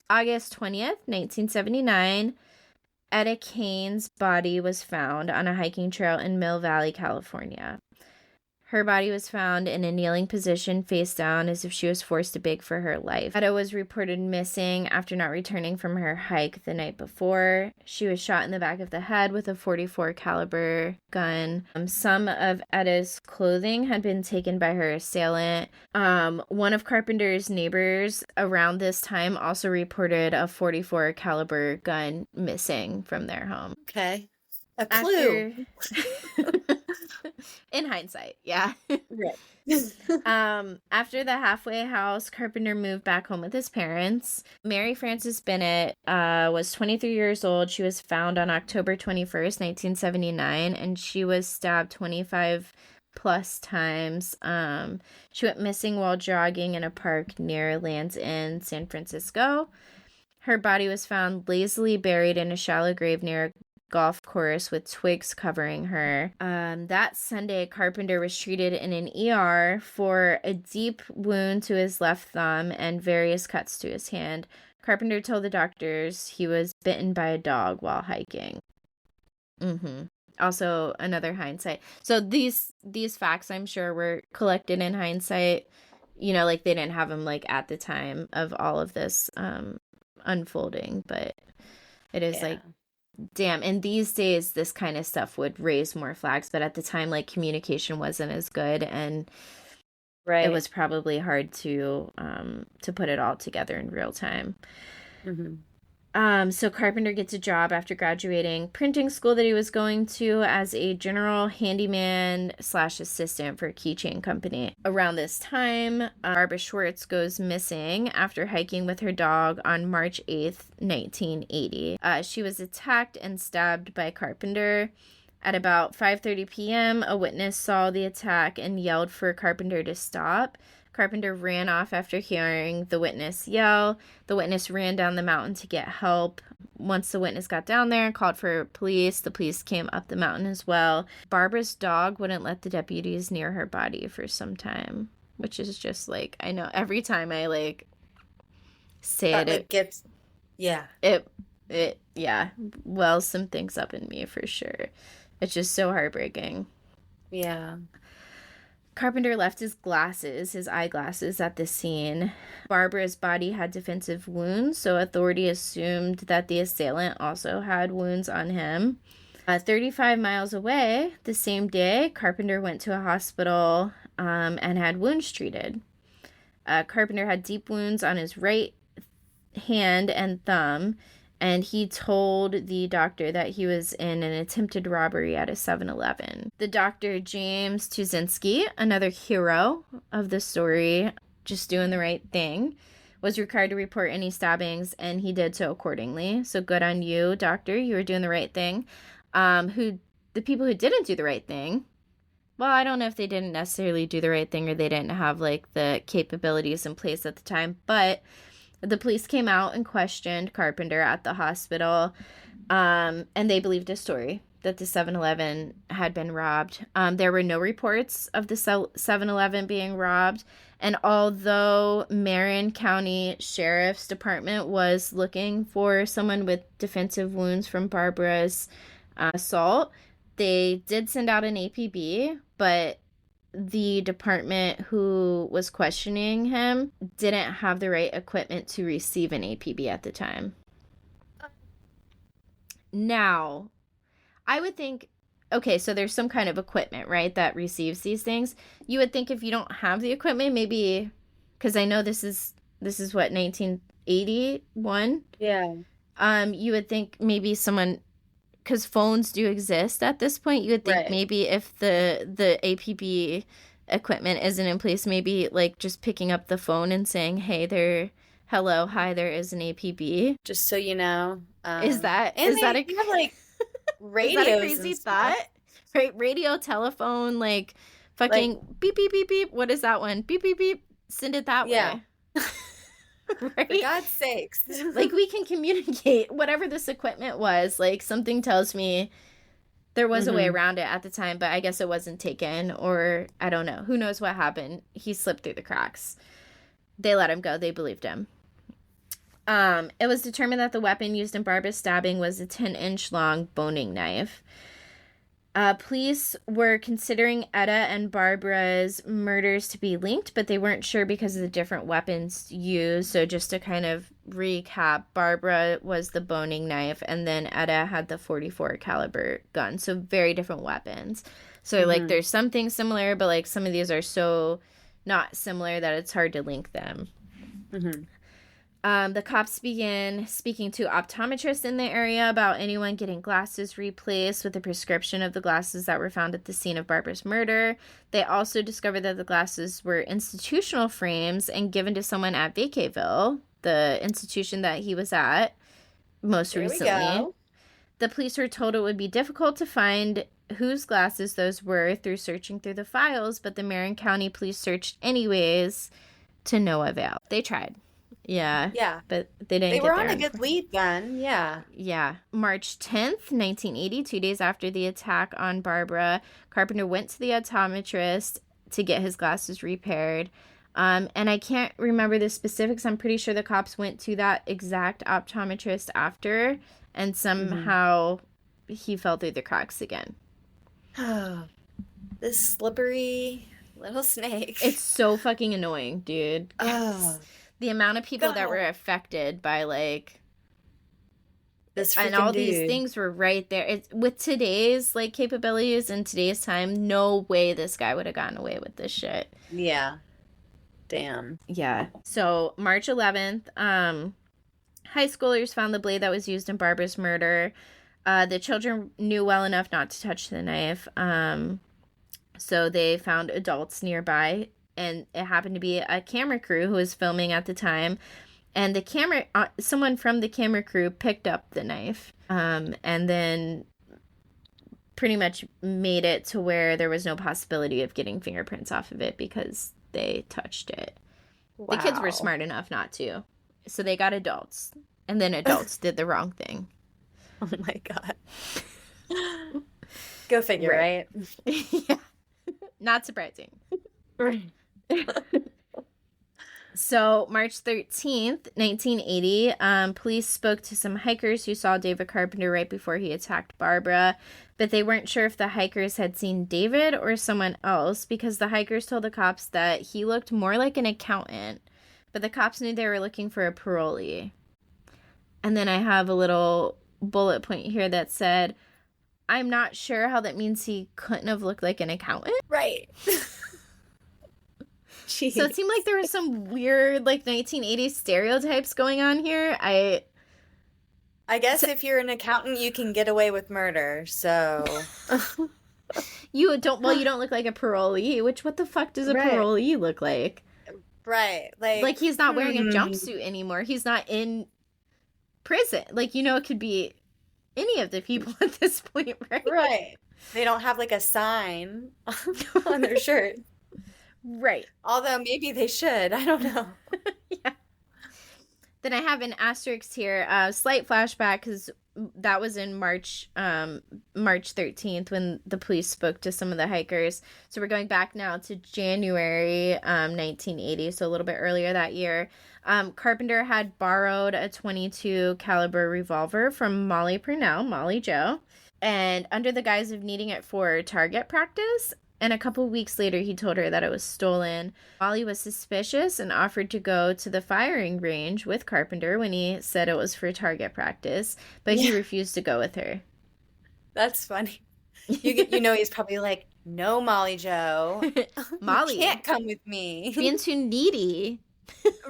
20th, 1979, Etta Kane's body was found on a hiking trail in Mill Valley, California. Her body was found in a kneeling position, face down, as if she was forced to beg for her life. Etta was reported missing after not returning from her hike the night before. She was shot in the back of the head with a .44 caliber gun. Some of Etta's clothing had been taken by her assailant. One of Carpenter's neighbors around this time also reported a .44 caliber gun missing from their home. Okay. A clue. In hindsight, yeah. Right. After the halfway house, Carpenter moved back home with his parents. Mary Frances Bennett was 23 years old. She was found on October 21st, 1979, and she was stabbed 25 plus times. She went missing while jogging in a park near Land's End, San Francisco. Her body was found lazily buried in a shallow grave near a golf course with twigs covering her. That Sunday, Carpenter was treated in an ER for a deep wound to his left thumb and various cuts to his hand. Carpenter told the doctors he was bitten by a dog while hiking. Also, another hindsight. So these facts, I'm sure, were collected in hindsight. You know, like they didn't have them like at the time of all of this unfolding, but it is like, damn. And these days, this kind of stuff would raise more flags, but at the time, like communication wasn't as good, and it was probably hard to put it all together in real time. So Carpenter gets a job after graduating printing school that he was going to as a general handyman / assistant for a keychain company. Around this time, Barbara Schwartz goes missing after hiking with her dog on March 8th, 1980. She was attacked and stabbed by Carpenter. At about 5:30 p.m., a witness saw the attack and yelled for Carpenter to stop. Carpenter ran off after hearing the witness yell. The witness ran down the mountain to get help. Once the witness got down there and called for police, the police came up the mountain as well. Barbara's dog wouldn't let the deputies near her body for some time, which is just like, I know every time I like say it gets, it wells some things up in me for sure. It's just so heartbreaking. Yeah. Carpenter left his eyeglasses at the scene. Barbara's body had defensive wounds, so authority assumed that the assailant also had wounds on him. 35 miles away, the same day, Carpenter went to a hospital and had wounds treated. Carpenter had deep wounds on his right hand and thumb, and he told the doctor that he was in an attempted robbery at a 7-Eleven. The doctor, James Tuzinski, another hero of the story, just doing the right thing, was required to report any stabbings, and he did so accordingly. So good on you, doctor. You were doing the right thing. The people who didn't do the right thing, well, I don't know if they didn't necessarily do the right thing or they didn't have, like, the capabilities in place at the time, but the police came out and questioned Carpenter at the hospital, and they believed his story that the 7-Eleven had been robbed. There were no reports of the 7-Eleven being robbed, and although Marin County Sheriff's Department was looking for someone with defensive wounds from Barbara's assault, they did send out an APB, but the department who was questioning him didn't have the right equipment to receive an APB at the time. Now, I would think, okay, so there's some kind of equipment, right, that receives these things. You would think if you don't have the equipment, maybe, because I know this is what, 1981? Yeah. You would think maybe someone, because phones do exist at this point, you would think Right. maybe if the APB equipment isn't in place, maybe like just picking up the phone and saying, hey, hello, hi, there is an APB. Just so you know. Is that And is that they a have, like, radios is that a and crazy stuff. thought? Right, radio, telephone, like fucking beep beep beep beep. What is that one? Beep beep beep. Send it that Yeah. way. Right? For God's sakes. Like, we can communicate whatever this equipment was. Like, something tells me there was a way around it at the time, but I guess it wasn't taken, or I don't know. Who knows what happened? He slipped through the cracks. They let him go. They believed him. It was determined that the weapon used in Barbara's stabbing was a 10-inch long boning knife. Police were considering Etta and Barbara's murders to be linked, but they weren't sure because of the different weapons used. So just to kind of recap, Barbara was the boning knife, and then Etta had the .44 caliber gun. So very different weapons. So like there's something similar, but like some of these are so not similar that it's hard to link them. The cops began speaking to optometrists in the area about anyone getting glasses replaced with a prescription of the glasses that were found at the scene of Barbara's murder. They also discovered that the glasses were institutional frames and given to someone at Vacayville, the institution that he was at most recently. Go. The police were told it would be difficult to find whose glasses those were through searching through the files, but the Marin County Police searched anyways to no avail. They tried. Yeah. Yeah. But they didn't They get were there. on a good lead then. Yeah. Yeah. March 10th, 1980, 2 days after the attack on Barbara, Carpenter went to the optometrist to get his glasses repaired. And I can't remember the specifics. I'm pretty sure the cops went to that exact optometrist after, and somehow he fell through the cracks again. This slippery little snake. It's so fucking annoying, dude. Oh, The amount of people that God. were affected by, like, this and freaking all these dude. things were right there. It's, with today's, like, capabilities in today's time, no way this guy would have gotten away with this shit. Yeah. Damn. Yeah. So, March 11th, high schoolers found the blade that was used in Barbara's murder. The children knew well enough not to touch the knife. So they found adults nearby, and it happened to be a camera crew who was filming at the time. And the camera, someone from the camera crew picked up the knife, and then pretty much made it to where there was no possibility of getting fingerprints off of it because they touched it. Wow. The kids were smart enough not to. So they got adults, and then adults did the wrong thing. Oh my God. Go figure, right? Yeah. Not surprising. Right. So, March 13th, 1980, police spoke to some hikers who saw David Carpenter right before he attacked Barbara, but they weren't sure if the hikers had seen David or someone else because the hikers told the cops that he looked more like an accountant, but the cops knew they were looking for a parolee. And then I have a little bullet point here that said, I'm not sure how that means he couldn't have looked like an accountant. Right. Jeez. So it seemed like there was some weird, like, 1980s stereotypes going on here. I guess if you're an accountant, you can get away with murder, so. You don't look like a parolee, which what the fuck does a Right. parolee look like? Right. Like he's not wearing a jumpsuit anymore. He's not in prison. Like, it could be any of the people at this point, right? Right. They don't have like a sign on their shirt. Right. Although maybe they should. I don't know. Yeah. Then I have an asterisk here, slight flashback, because that was in March 13th when the police spoke to some of the hikers. So we're going back now to January 1980, so a little bit earlier that year. Carpenter had borrowed a .22 caliber revolver from Molly Purnell, Molly Joe, and under the guise of needing it for target practice. And a couple weeks later, he told her that it was stolen. Molly was suspicious and offered to go to the firing range with Carpenter when he said it was for target practice, but he refused to go with her. That's funny. He's probably like, no, Molly Joe. Molly, you can't come with me. Being too needy.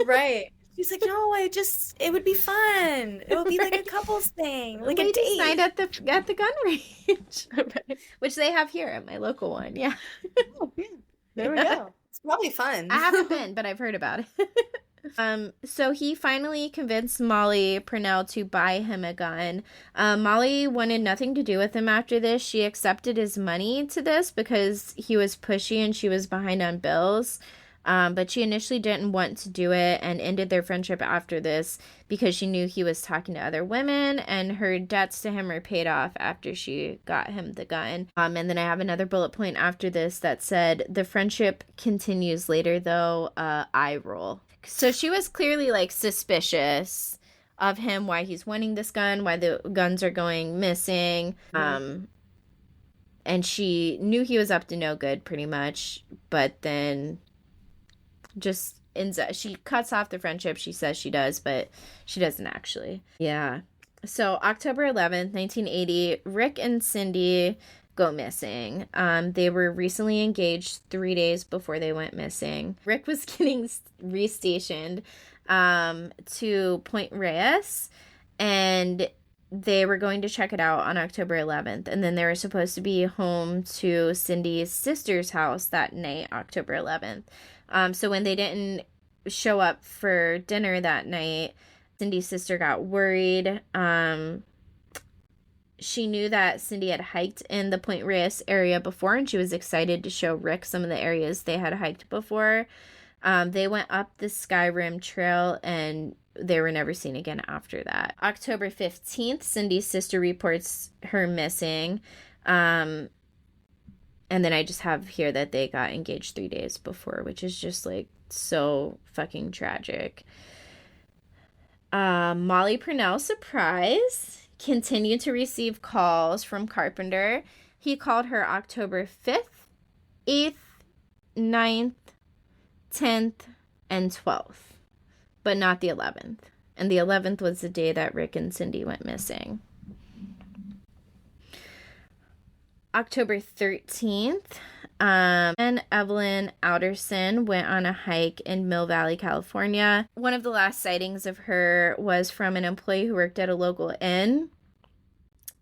Right. She's like, no, it would be fun. It would be like a couple's thing, like a date. Night at the gun range, Right. which they have here at my local one. Yeah. Oh, yeah. There we go. It's probably fun. I haven't been, but I've heard about it. So he finally convinced Molly Purnell to buy him a gun. Molly wanted nothing to do with him after this. She accepted his money to this because he was pushy and she was behind on bills. But she initially didn't want to do it and ended their friendship after this because she knew he was talking to other women, and her debts to him were paid off after she got him the gun. And then I have another bullet point after this that said, the friendship continues later though, eye roll. So she was clearly like suspicious of him, why he's wanting this gun, why the guns are going missing. And she knew he was up to no good pretty much, but then just she cuts off the friendship. She says she does, but she doesn't actually. Yeah. So October 11th, 1980, Rick and Cindy go missing. They were recently engaged 3 days before they went missing. Rick was getting restationed to Point Reyes, and they were going to check it out on October 11th, and then they were supposed to be home to Cindy's sister's house that night, October 11th. So when they didn't show up for dinner that night, Cindy's sister got worried. She knew that Cindy had hiked in the Point Reyes area before, and she was excited to show Rick some of the areas they had hiked before. They went up the Skyrim Trail, and they were never seen again after that. October 15th, Cindy's sister reports her missing. And then I just have here that they got engaged 3 days before, which is just like so fucking tragic. Molly Purnell, surprise, continued to receive calls from Carpenter. He called her October 5th, 8th, 9th, 10th, and 12th, but not the 11th. And the 11th was the day that Rick and Cindy went missing. October 13th, and Evelyn Alderson went on a hike in Mill Valley, California. One of the last sightings of her was from an employee who worked at a local inn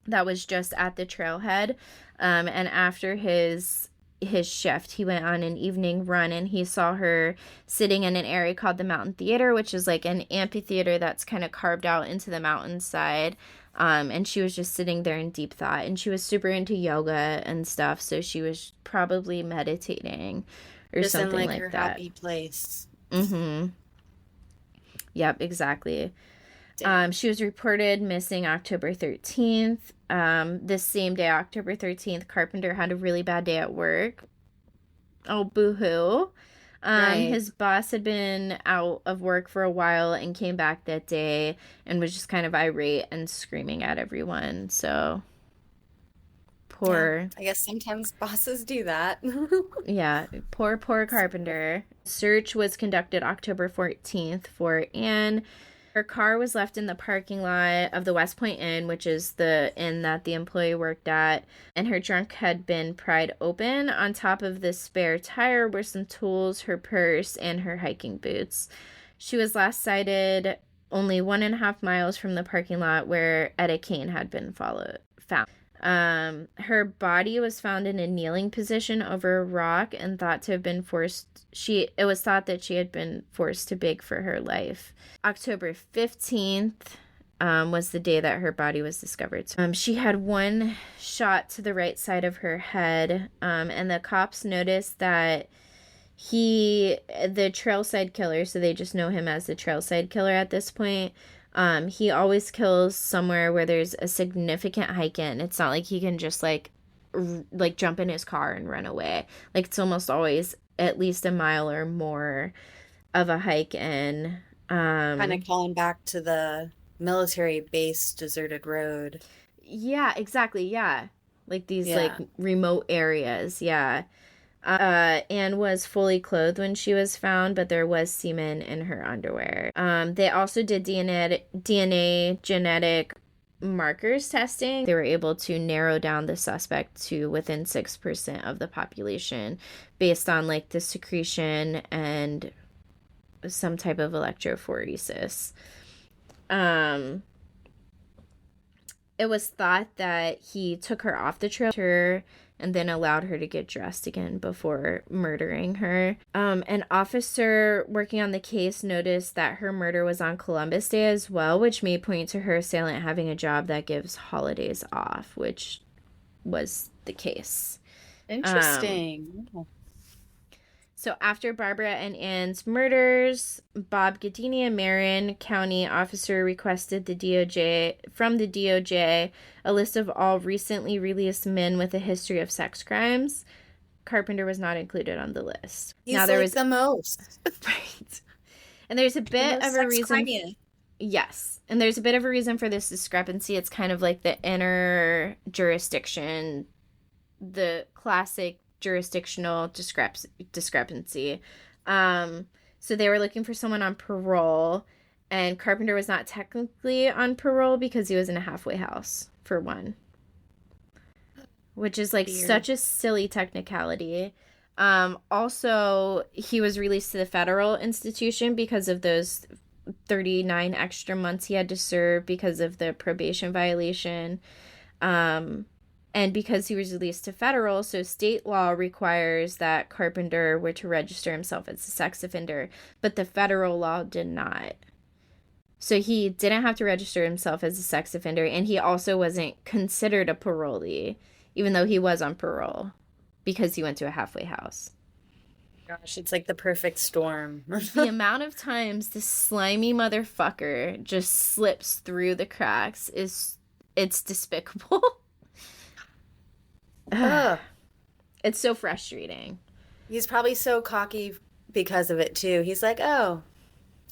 that was just at the trailhead. And after his shift, he went on an evening run, and he saw her sitting in an area called the Mountain Theater, which is like an amphitheater that's kind of carved out into the mountainside. And she was just sitting there in deep thought, and she was super into yoga and stuff, so she was probably meditating or just something in, like her that. happy place. Mm-hmm. Yep, exactly. She was reported missing October 13th. This same day, October 13th, Carpenter had a really bad day at work. Oh, boo-hoo. Right. His boss had been out of work for a while and came back that day and was just kind of irate and screaming at everyone. So poor. Yeah, I guess sometimes bosses do that. Yeah, poor Carpenter. Search was conducted October 14th for Anne. Her car was left in the parking lot of the West Point Inn, which is the inn that the employee worked at, and her trunk had been pried open. On top of the spare tire were some tools, her purse, and her hiking boots. She was last sighted only 1.5 miles from the parking lot where Etta Kane had been found. Her body was found in a kneeling position over a rock and thought to have been it was thought that she had been forced to beg for her life. October 15th was the day that her body was discovered. She had one shot to the right side of her head, and the cops noticed that the Trailside Killer, so they just know him as the Trailside Killer at this point, he always kills somewhere where there's a significant hike in. It's not like he can just like jump in his car and run away. Like, it's almost always at least a mile or more of a hike in. Kind of calling back to the military base deserted road. Yeah, exactly. Yeah. Like these like remote areas. Yeah. Anne was fully clothed when she was found, but there was semen in her underwear. They also did DNA genetic markers testing. They were able to narrow down the suspect to within 6% of the population based on like the secretion and some type of electrophoresis. It was thought that he took her off the trail and then allowed her to get dressed again before murdering her. An officer working on the case noticed that her murder was on Columbus Day as well, which may point to her assailant having a job that gives holidays off, which was the case. Interesting. So after Barbara and Ann's murders, Bob Gadini, a Marin County officer, requested from the DOJ a list of all recently released men with a history of sex crimes. Carpenter was not included on the list. He's now, there was the most. Right. And there's a bit of a reason. Yes. And there's a bit of a reason for this discrepancy. It's kind of like the inner jurisdiction, the classic jurisdictional discrepancy. So they were looking for someone on parole, and Carpenter was not technically on parole because he was in a halfway house, for one. Which is like such a silly technicality. Also, he was released to the federal institution because of those 39 extra months he had to serve because of the probation violation. And because he was released to federal, so state law requires that Carpenter were to register himself as a sex offender, but the federal law did not. So he didn't have to register himself as a sex offender, and he also wasn't considered a parolee, even though he was on parole, because he went to a halfway house. Gosh, it's like the perfect storm. The amount of times this slimy motherfucker just slips through the cracks it's despicable. It's so frustrating. He's probably so cocky because of it too. He's like, oh,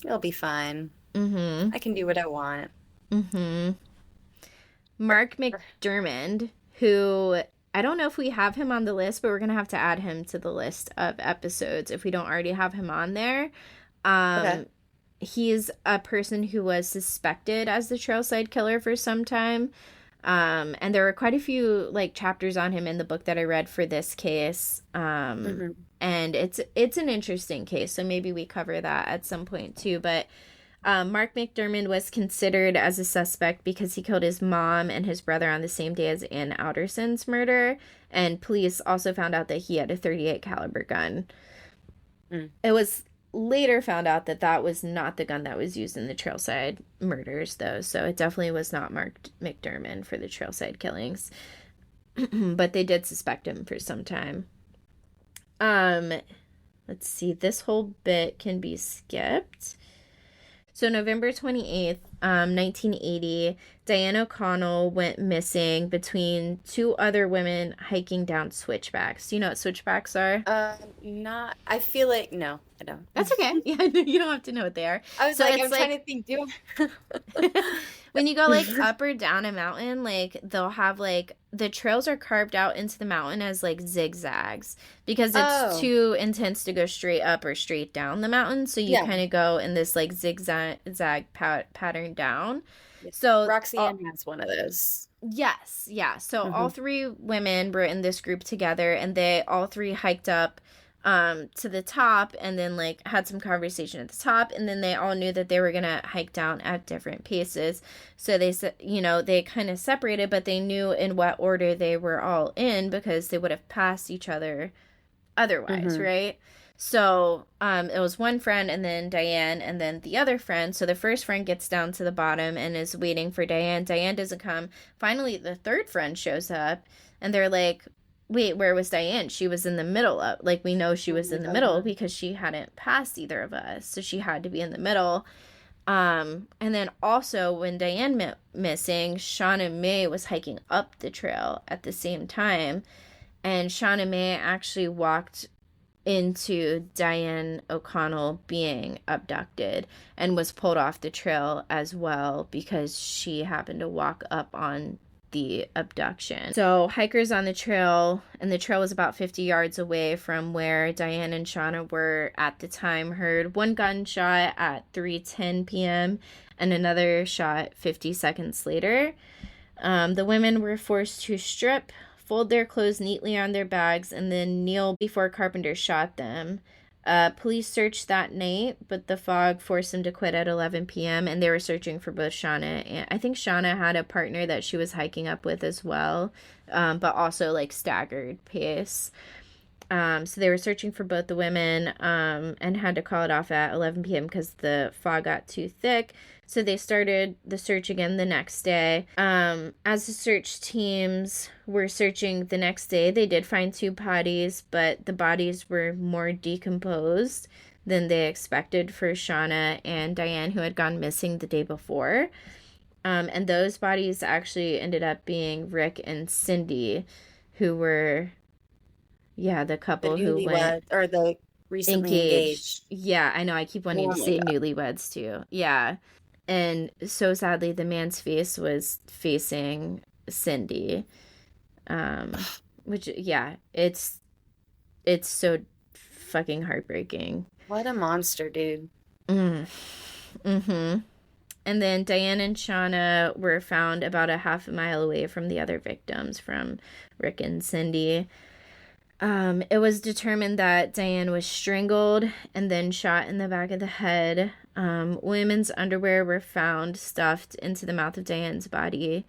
it'll be fine. I can do what I want. Mark McDermott, who I don't know if we have him on the list, but we're gonna have to add him to the list of episodes if we don't already have him on there. Okay. He's a person who was suspected as the Trailside Killer for some time. And there were quite a few like chapters on him in the book that I read for this case. And it's an interesting case, so maybe we cover that at some point too. But Mark McDermott was considered as a suspect because he killed his mom and his brother on the same day as Ann Alderson's murder, and police also found out that he had a .38 caliber gun. It was later found out that that was not the gun that was used in the Trailside murders, though, so it definitely was not Mark McDermott for the Trailside killings. But they did suspect him for some time. Let's see, this whole bit can be skipped. So November 28th, 1980, Diane O'Connell went missing between two other women hiking down switchbacks. Do you know what switchbacks are? I feel like, no, I don't. That's okay. Yeah, you don't have to know what they are. I was I'm trying to think. When you go like up or down a mountain, like they'll have like the trails are carved out into the mountain as like zigzags because it's too intense to go straight up or straight down the mountain. So you kind of go in this like zigzag pattern down. So Roxanne has one of those. Yes. Yeah. So all three women were in this group together, and they all three hiked up to the top, and then like had some conversation at the top, and then they all knew that they were gonna hike down at different paces. So they said, you know, they kind of separated, but they knew in what order they were all in because they would have passed each other otherwise, right? So it was one friend and then Diane and then the other friend. So the first friend gets down to the bottom and is waiting for Diane. Diane doesn't come. Finally, the third friend shows up and they're like, wait, where was Diane? She was in the middle of, like, we know she was in the middle because she hadn't passed either of us. So she had to be in the middle. And then also when Diane went missing, Shauna May was hiking up the trail at the same time. And Shauna May actually walked into Diane O'Connell being abducted and was pulled off the trail as well because she happened to walk up on the abduction. So hikers on the trail, and the trail was about 50 yards away from where Diane and Shauna were at the time, heard one gunshot at 3:10 p.m. and another shot 50 seconds later. The women were forced to strip, fold their clothes neatly on their bags, and then kneel before Carpenter shot them. Police searched that night, but the fog forced them to quit at 11 p.m., and they were searching for both Shauna and I think Shauna had a partner that she was hiking up with as well, but also like staggered pace. So they were searching for both the women and had to call it off at 11 p.m. because the fog got too thick. So they started the search again the next day. As the search teams were searching the next day, they did find 2 bodies, but the bodies were more decomposed than they expected for Shauna and Diane, who had gone missing the day before. And those bodies actually ended up being Rick and Cindy, who were, the couple who went, or the recently engaged. Yeah, I know. I keep wanting to say newlyweds too. Yeah. And so sadly, the man's face was facing Cindy, which, it's so fucking heartbreaking. What a monster, dude. And then Diane and Shauna were found about a half a mile away from the other victims, from Rick and Cindy. It was determined that Diane was strangled and then shot in the back of the head. Women's underwear were found stuffed into the mouth of Diane's body.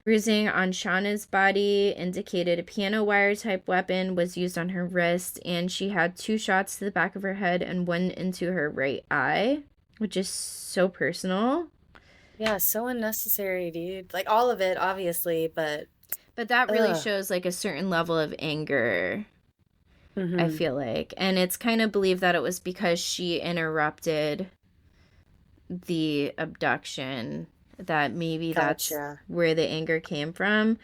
Bruising on Shauna's body indicated a piano wire type weapon was used on her wrist, and she had 2 shots to the back of her head and 1 into her right eye, which is so personal. Yeah, so unnecessary, dude. Like, all of it, obviously, but that really shows like a certain level of anger, I feel like. And it's kind of believed that it was because she interrupted the abduction, that maybe that's where the anger came from.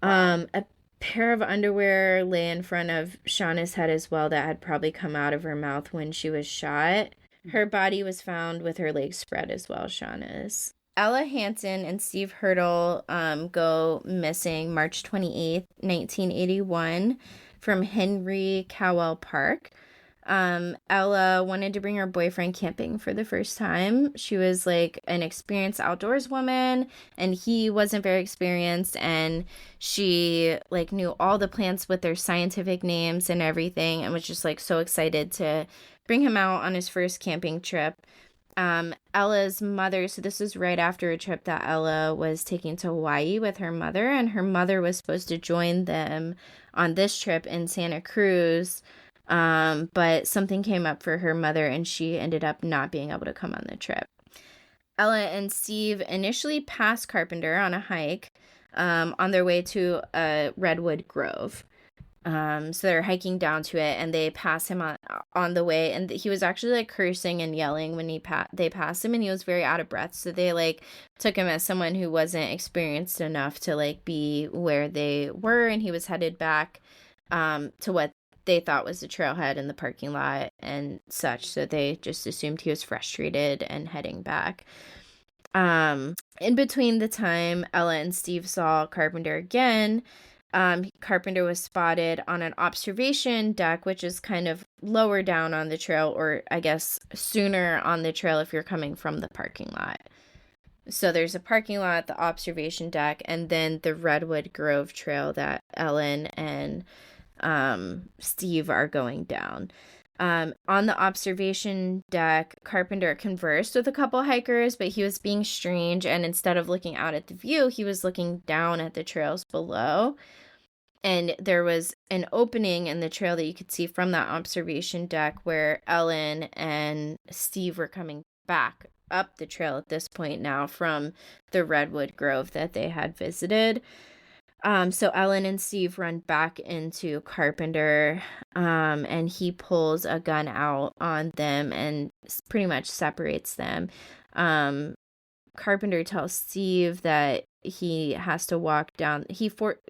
A pair of underwear lay in front of Shauna's head as well that had probably come out of her mouth when she was shot. Her body was found with her legs spread as well, Shauna's. Ella Hansen and Steve Hurdle go missing March 28th, 1981 from Henry Cowell Park. Ella wanted to bring her boyfriend camping for the first time. She was like an experienced outdoors woman and he wasn't very experienced, and she like knew all the plants with their scientific names and everything and was just like so excited to bring him out on his first camping trip. Ella's mother, so this was right after a trip that Ella was taking to Hawaii with her mother, and her mother was supposed to join them on this trip in Santa Cruz, but something came up for her mother and she ended up not being able to come on the trip. Ella and Steve initially passed Carpenter on a hike on their way to a redwood grove. So they're hiking down to it and they pass him on the way, and he was actually like cursing and yelling when they passed him, and he was very out of breath. So they like took him as someone who wasn't experienced enough to like be where they were, and he was headed back to what they thought was the trailhead in the parking lot and such. So they just assumed he was frustrated and heading back. In between the time Ella and Steve saw Carpenter again, Carpenter was spotted on an observation deck, which is kind of lower down on the trail, or I guess sooner on the trail if you're coming from the parking lot. So there's a parking lot, the observation deck, and then the Redwood Grove Trail that Ellen and Steve are going down. On the observation deck, Carpenter conversed with a couple hikers, but he was being strange, and instead of looking out at the view, he was looking down at the trails below. And there was an opening in the trail that you could see from that observation deck where Ellen and Steve were coming back up the trail at this point now from the redwood grove that they had visited. So Ellen and Steve run back into Carpenter, and he pulls a gun out on them and pretty much separates them. Carpenter tells Steve that he has to walk down.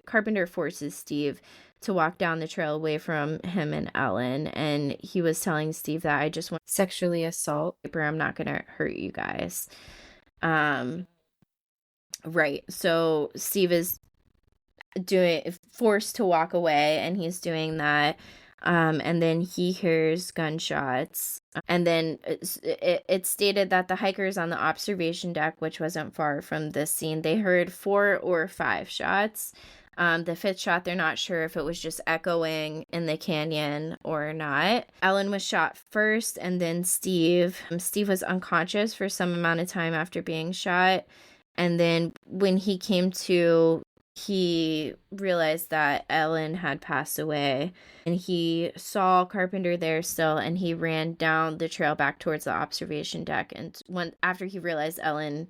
Carpenter forces Steve to walk down the trail away from him and Ellen, and he was telling Steve that I just want sexually assault. I'm not gonna hurt you guys. Right. So Steve is forced to walk away, and he's doing that. And then he hears gunshots. And then it stated that the hikers on the observation deck, which wasn't far from this scene, they heard 4 or 5 shots. The 5th shot, they're not sure if it was just echoing in the canyon or not. Ellen was shot first, and then Steve. Steve was unconscious for some amount of time after being shot. And then when he came to, he realized that Ellen had passed away, and he saw Carpenter there still, and he ran down the trail back towards the observation deck. And after he realized Ellen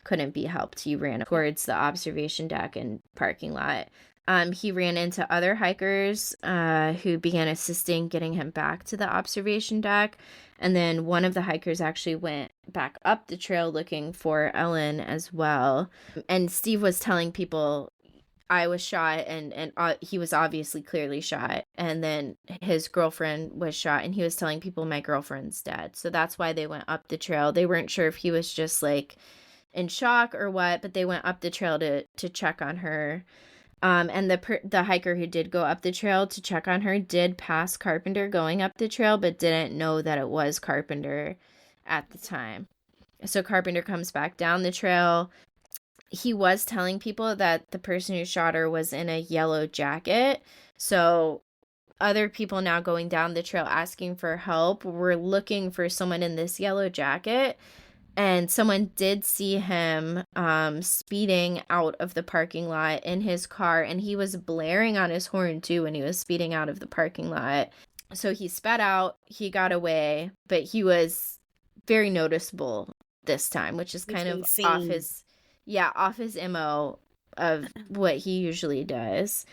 couldn't be helped, he ran towards the observation deck and parking lot. He ran into other hikers who began assisting getting him back to the observation deck. And then one of the hikers actually went back up the trail looking for Ellen as well. And Steve was telling people, I was shot, and he was obviously clearly shot. And then his girlfriend was shot, and he was telling people, my girlfriend's dead. So that's why they went up the trail. They weren't sure if he was just like in shock or what, but they went up the trail to check on her. And the hiker who did go up the trail to check on her did pass Carpenter going up the trail, but didn't know that it was Carpenter at the time. So Carpenter comes back down the trail. He was telling people that the person who shot her was in a yellow jacket. So other people now going down the trail asking for help were looking for someone in this yellow jacket. And someone did see him speeding out of the parking lot in his car. And he was blaring on his horn, too, when he was speeding out of the parking lot. So he sped out. He got away. But he was very noticeable this time, which is kind of off his MO of what he usually does.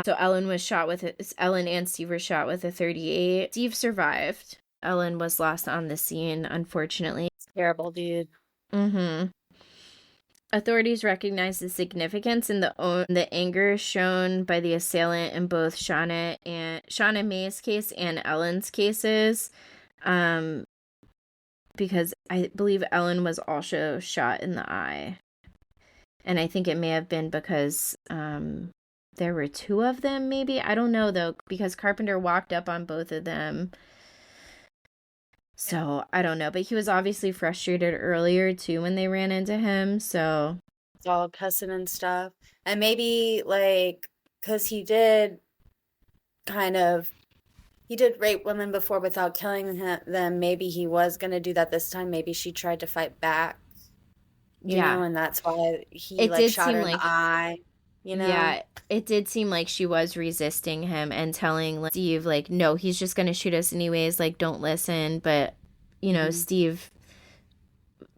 So Ellen and Steve were shot with a .38. Steve survived. Ellen was lost on the scene, unfortunately. Terrible, dude. Mm-hmm. Authorities recognized the significance in the anger shown by the assailant in both Shauna May's case and Ellen's cases, because I believe Ellen was also shot in the eye. And I think it may have been because there were 2 of them, maybe. I don't know, though, because Carpenter walked up on both of them. So, I don't know. But he was obviously frustrated earlier, too, when they ran into him. So, It's all cussing and stuff. And maybe, like, because he did rape women before without killing them. Maybe he was going to do that this time. Maybe she tried to fight back. You know, and that's why he shot her in the eye. You know? Yeah, it did seem like she was resisting him and telling Steve, like, no, he's just going to shoot us anyways, like, don't listen. But, you know, Steve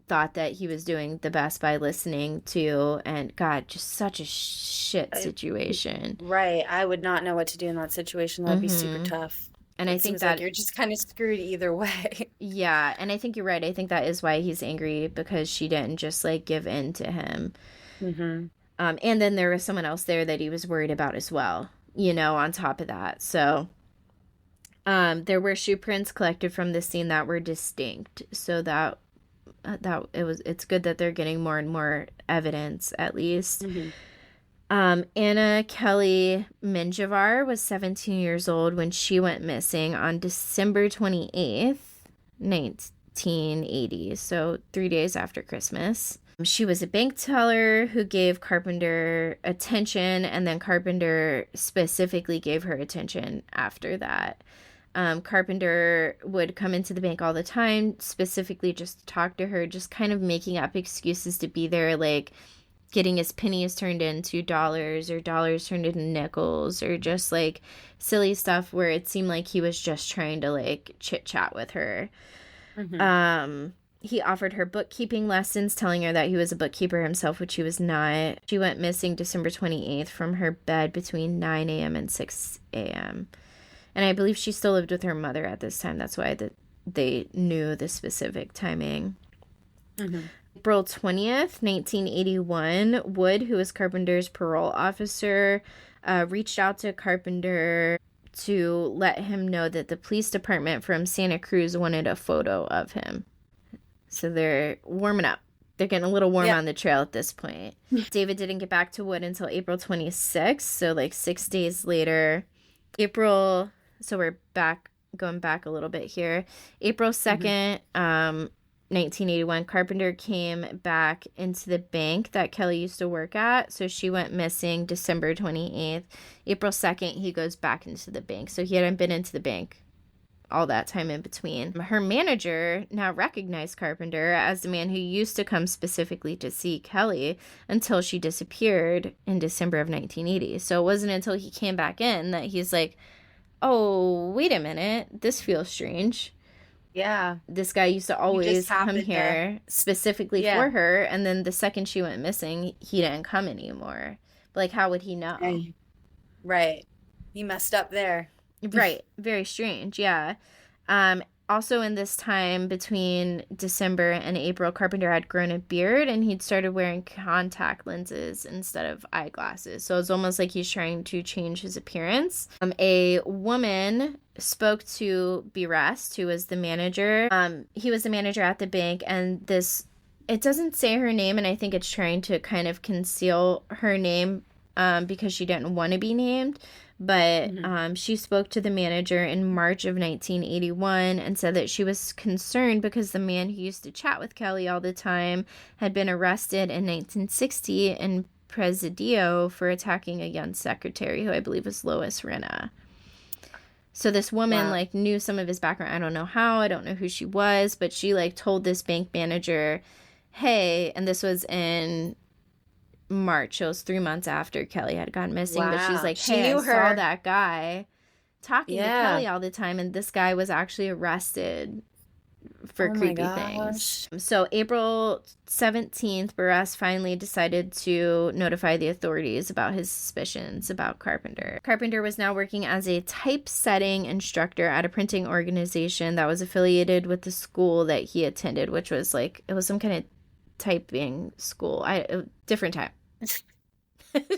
thought that he was doing the best by listening to, and God, just such a shit situation. Right. I would not know what to do in that situation. That would be super tough. And I think that like you're just kind of screwed either way. Yeah, and I think you're right. I think that is why he's angry, because she didn't just, like, give in to him. Mm-hmm. And then there was someone else there that he was worried about as well, you know, on top of that. So there were shoe prints collected from the scene that were distinct. So it's good that they're getting more and more evidence, at least. Mm-hmm. Anna Kelly Minjavar was 17 years old when she went missing on December 28th, 1980. So 3 days after Christmas. She was a bank teller who gave Carpenter attention, and then Carpenter specifically gave her attention after that. Carpenter would come into the bank all the time, specifically just to talk to her, just kind of making up excuses to be there, like getting his pennies turned into dollars or dollars turned into nickels, or just like silly stuff where it seemed like he was just trying to like chit chat with her. He offered her bookkeeping lessons, telling her that he was a bookkeeper himself, which he was not. She went missing December 28th from her bed between 9 a.m. and 6 a.m. And I believe she still lived with her mother at this time. That's why they knew the specific timing. April 20th, 1981, Wood, who was Carpenter's parole officer, reached out to Carpenter to let him know that the police department from Santa Cruz wanted a photo of him. So they're warming up. They're getting a little warm on the trail at this point. David didn't get back to Wood until April 26th, so like 6 days later. So we're going back a little bit here. April 2nd, 1981, Carpenter came back into the bank that Kelly used to work at. So she went missing December 28th. April 2nd, he goes back into the bank. So he hadn't been into the bank all that time in between. Her manager now recognized Carpenter as the man who used to come specifically to see Kelly until she disappeared in December of 1980. So it wasn't until he came back in that he's like, oh, wait a minute, this feels strange. Yeah. This guy used to always come here specifically for her, and then the second she went missing, he didn't come anymore. Like, how would he know? Right. He messed up there. Right. Very strange, yeah. Also in this time between December and April, Carpenter had grown a beard, and he'd started wearing contact lenses instead of eyeglasses. So it's almost like he's trying to change his appearance. A woman spoke to Berest, who was the manager. He was the manager at the bank, and it doesn't say her name, and I think it's trying to kind of conceal her name because she didn't want to be named. But she spoke to the manager in March of 1981 and said that she was concerned because the man who used to chat with Kelly all the time had been arrested in 1960 in Presidio for attacking a young secretary who I believe was Lois Rinna. So this woman knew some of his background. I don't know how. I don't know who she was, but she told this bank manager, hey, and this was in March. It was 3 months after Kelly had gone missing. Wow. But she's like, hey, I saw that guy talking to Kelly all the time, and this guy was actually arrested for creepy things. So April 17th, Berest finally decided to notify the authorities about his suspicions about Carpenter. Carpenter was now working as a typesetting instructor at a printing organization that was affiliated with the school that he attended, which was it was some kind of typing school. Different time.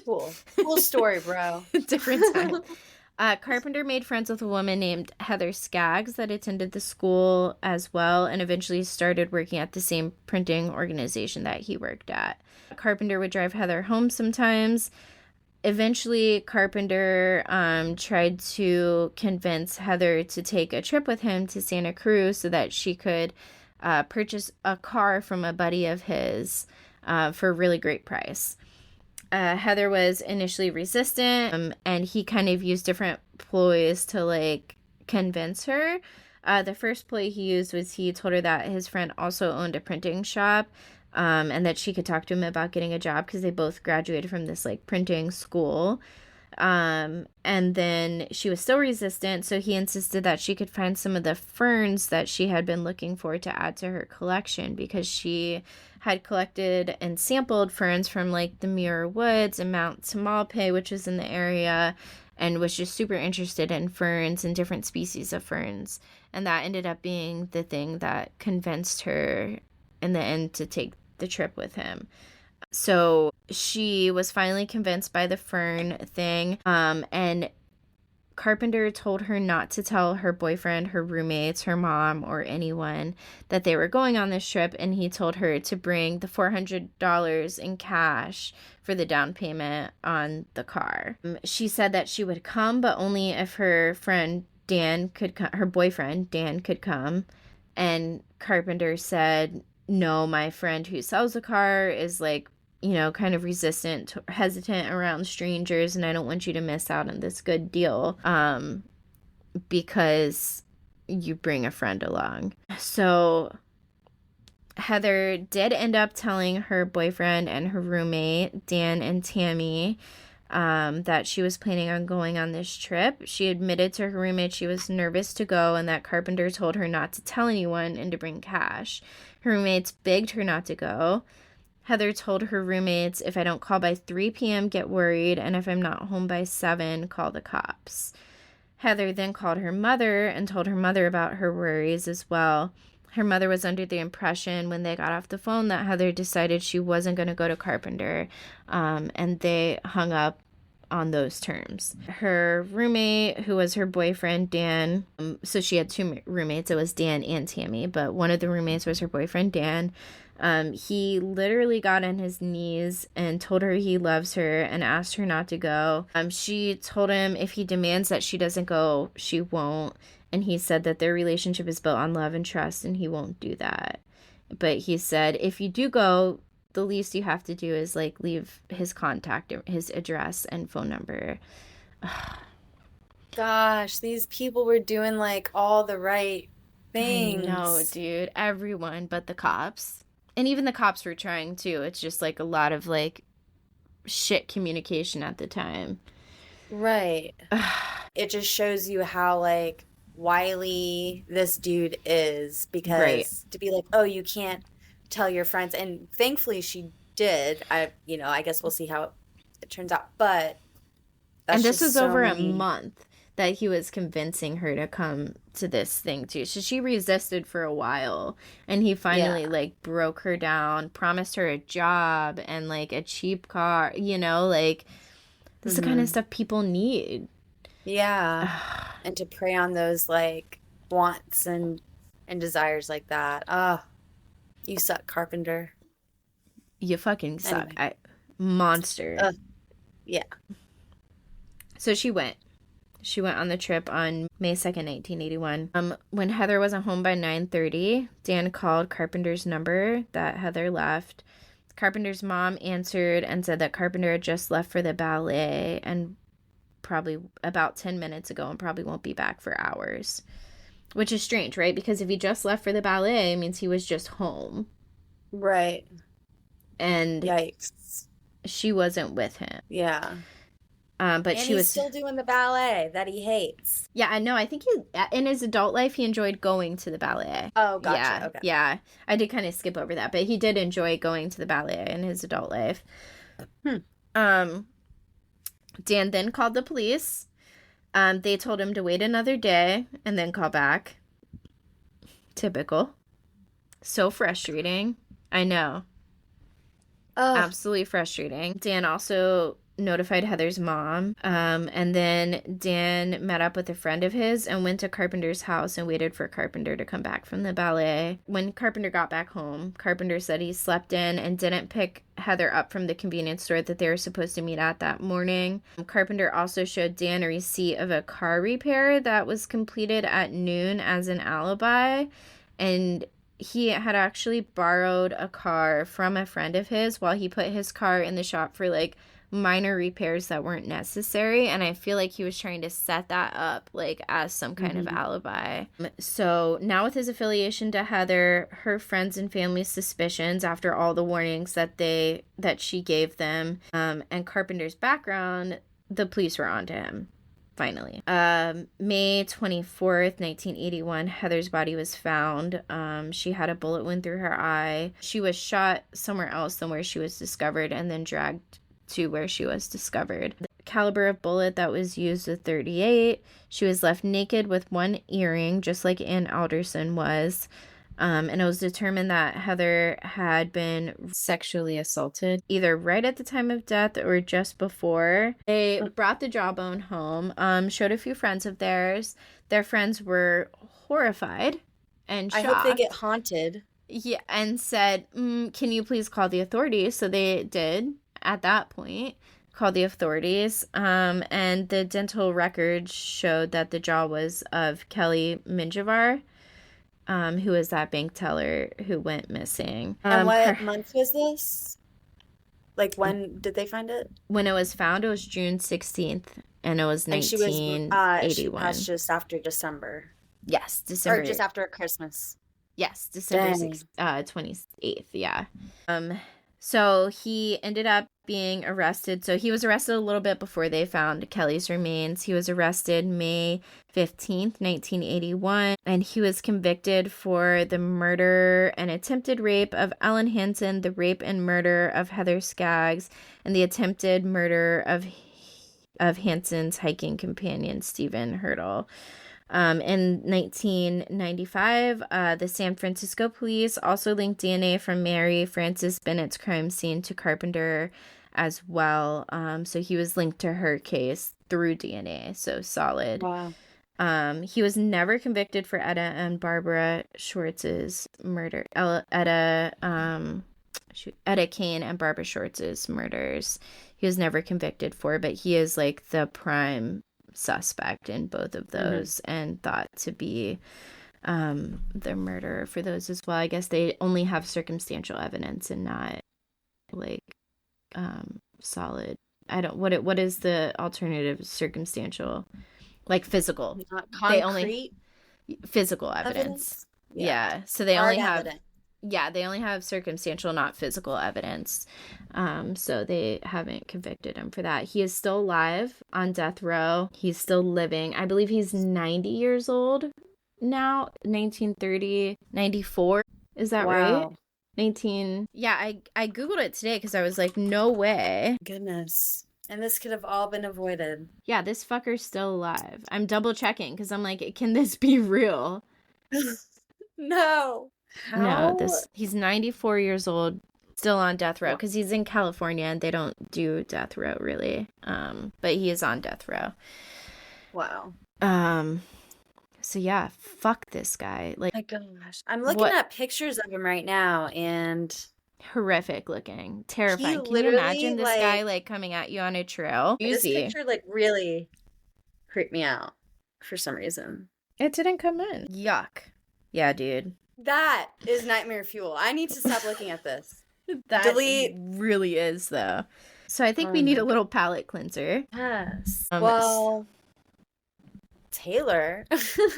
Cool story, bro. Different time. Carpenter made friends with a woman named Heather Skaggs that attended the school as well, and eventually started working at the same printing organization that he worked at. Carpenter would drive Heather home sometimes. Eventually, Carpenter tried to convince Heather to take a trip with him to Santa Cruz so that she could purchase a car from a buddy of his for a really great price. Heather was initially resistant, and he kind of used different ploys to convince her. The first ploy he used was he told her that his friend also owned a printing shop, and that she could talk to him about getting a job because they both graduated from this printing school. And then she was still resistant, so he insisted that she could find some of the ferns that she had been looking for to add to her collection, because she had collected and sampled ferns from the Muir Woods and Mount Tamalpais, which was in the area, and was just super interested in ferns and different species of ferns. And that ended up being the thing that convinced her in the end to take the trip with him. So she was finally convinced by the fern thing, and Carpenter told her not to tell her boyfriend, her roommates, her mom, or anyone that they were going on this trip, and he told her to bring the $400 in cash for the down payment on the car. She said that she would come, but only if her friend Dan could come, her boyfriend Dan could come, and Carpenter said no, my friend who sells the car is like, you know, kind of hesitant around strangers, and I don't want you to miss out on this good deal because you bring a friend along. So Heather did end up telling her boyfriend and her roommate, Dan and Tammy, that she was planning on going on this trip. She admitted to her roommate she was nervous to go and that Carpenter told her not to tell anyone and to bring cash. Her roommates begged her not to go. Heather told her roommates, if I don't call by 3 p.m., get worried, and if I'm not home by 7, call the cops. Heather then called her mother and told her mother about her worries as well. Her mother was under the impression when they got off the phone that Heather decided she wasn't going to go to Carpenter, and they hung up on those terms. Her roommate, who was her boyfriend, Dan, so she had 2 roommates. It was Dan and Tammy, but one of the roommates was her boyfriend, Dan. He literally got on his knees and told her he loves her and asked her not to go. She told him if he demands that she doesn't go, she won't. And he said that their relationship is built on love and trust, and he won't do that. But he said, if you do go, the least you have to do is, like, leave his contact, his address and phone number. Gosh, these people were doing, like, all the right things. I know, dude. Everyone but the cops. And even the cops were trying, too. It's just, like, a lot of, like, shit communication at the time. Right. It just shows you how, like, wily this dude is, because to be like, oh, you can't tell your friends, and thankfully she did. I guess we'll see how it turns out, but and this was over a month that he was convincing her to come to this thing too. So she resisted for a while, and he finally like broke her down, promised her a job and like a cheap car, you know, like this is the kind of stuff people need. Yeah. And to prey on those like wants and desires like that. Oh, you suck, Carpenter. You fucking suck. Anyway. Monster. Yeah. So she went on the trip on May 2nd, 1981. When Heather wasn't home by 9:30, Dan called Carpenter's number that Heather left. Carpenter's mom answered and said that Carpenter had just left for the ballet and probably about 10 minutes ago and probably won't be back for hours. Which is strange, right? Because if he just left for the ballet, it means he was just home. Right. And yikes. She wasn't with him. Yeah. But and she was still doing the ballet that he hates. Yeah, I know. I think in his adult life, he enjoyed going to the ballet. Oh, gotcha. Yeah, okay. Yeah. I did kind of skip over that, but he did enjoy going to the ballet in his adult life. Dan then called the police. They told him to wait another day and then call back. Typical. So frustrating. I know. Absolutely frustrating. Dan also notified Heather's mom, and then Dan met up with a friend of his and went to Carpenter's house and waited for Carpenter to come back from the ballet. When Carpenter got back home, Carpenter said he slept in and didn't pick Heather up from the convenience store that they were supposed to meet at that morning. Carpenter also showed Dan a receipt of a car repair that was completed at noon as an alibi, and he had actually borrowed a car from a friend of his while he put his car in the shop for like minor repairs that weren't necessary, and I feel like he was trying to set that up like as some kind of alibi. So now with his affiliation to Heather, her friends and family's suspicions after all the warnings that she gave them, and Carpenter's background, the police were onto him. Finally. May 24th, 1981, Heather's body was found. She had a bullet wound through her eye. She was shot somewhere else than where she was discovered and then dragged to where she was discovered. The caliber of bullet that was used was .38. She was left naked with one earring, just like Ann Alderson was. And it was determined that Heather had been sexually assaulted either right at the time of death or just before. They brought the jawbone home, showed a few friends of theirs. Their friends were horrified and shocked. I hope they get haunted. Yeah, and said, can you please call the authorities? So they did at that point. Called the authorities, and the dental records showed that the jaw was of Kelly Minjavar. who is that bank teller who went missing. And what month was this? Like, when did they find it? When it was found, it was June 16th, and it was And she 1981. passed just after December. Yes, December. Or just after Christmas. Yes, December 28th, yeah. So he ended up being arrested. So he was arrested a little bit before they found Kelly's remains. He was arrested May 15th, 1981, and he was convicted for the murder and attempted rape of Ellen Hansen, the rape and murder of Heather Skaggs, and the attempted murder of Hansen's hiking companion, Stephen Hurdle. In 1995, the San Francisco police also linked DNA from Mary Frances Bennett's crime scene to Carpenter as well. So he was linked to her case through DNA. So solid. Wow. He was never convicted for Etta and Barbara Schwartz's murder. Etta Kane and Barbara Schwartz's murders. He was never convicted for, but he is like the prime suspect in both of those and thought to be the murderer for those as well. I guess they only have circumstantial evidence and not like solid. I don't what is the alternative circumstantial, like physical, not concrete. They only physical evidence. Yeah. So they Hard only have evidence. Yeah, they only have circumstantial, not physical evidence. So they haven't convicted him for that. He is still alive on death row. He's still living. I believe he's 90 years old now. 1930, 94. Is that right? 19. Yeah, I Googled it today because I was like, no way. Goodness. And this could have all been avoided. Yeah, this fucker's still alive. I'm double checking because I'm like, can this be real? No. How? No, he's 94 years old, still on death row because he's in California and they don't do death row really. But he is on death row. Wow. So yeah, fuck this guy. Like, my gosh, I'm looking at pictures of him right now and horrific looking, terrifying. Can you literally, imagine this guy like coming at you on a trail? This picture like really creeped me out for some reason. It didn't come in. Yuck. Yeah, dude. That is nightmare fuel. I need to stop looking at this. That Delete. Really is, though. So I think we need a little palate cleanser. Yes. Well, Taylor.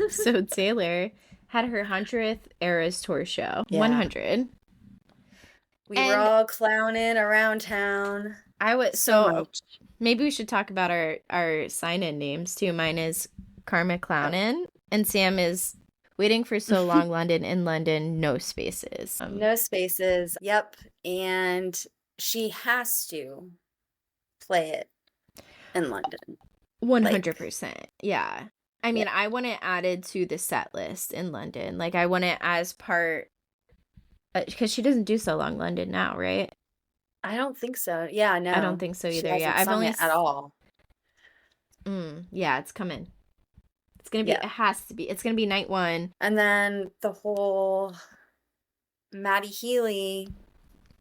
So Taylor had her 100th Eras Tour show. Yeah. 100. We were all clowning around town. So maybe we should talk about our sign-in names, too. Mine is Karma Clownin', and Sam is Waiting for So Long London in London, no spaces. No spaces. Yep. And she has to play it in London. 100%. Yeah. I mean, I want it added to the set list in London. Like, I want it as part, because she doesn't do So Long London now, right? I don't think so. Yeah, no. I don't think so either. She hasn't sung it at all. Yeah, it's coming. It's gonna be. It has to be. It's gonna be night one. And then the whole Maddie Healy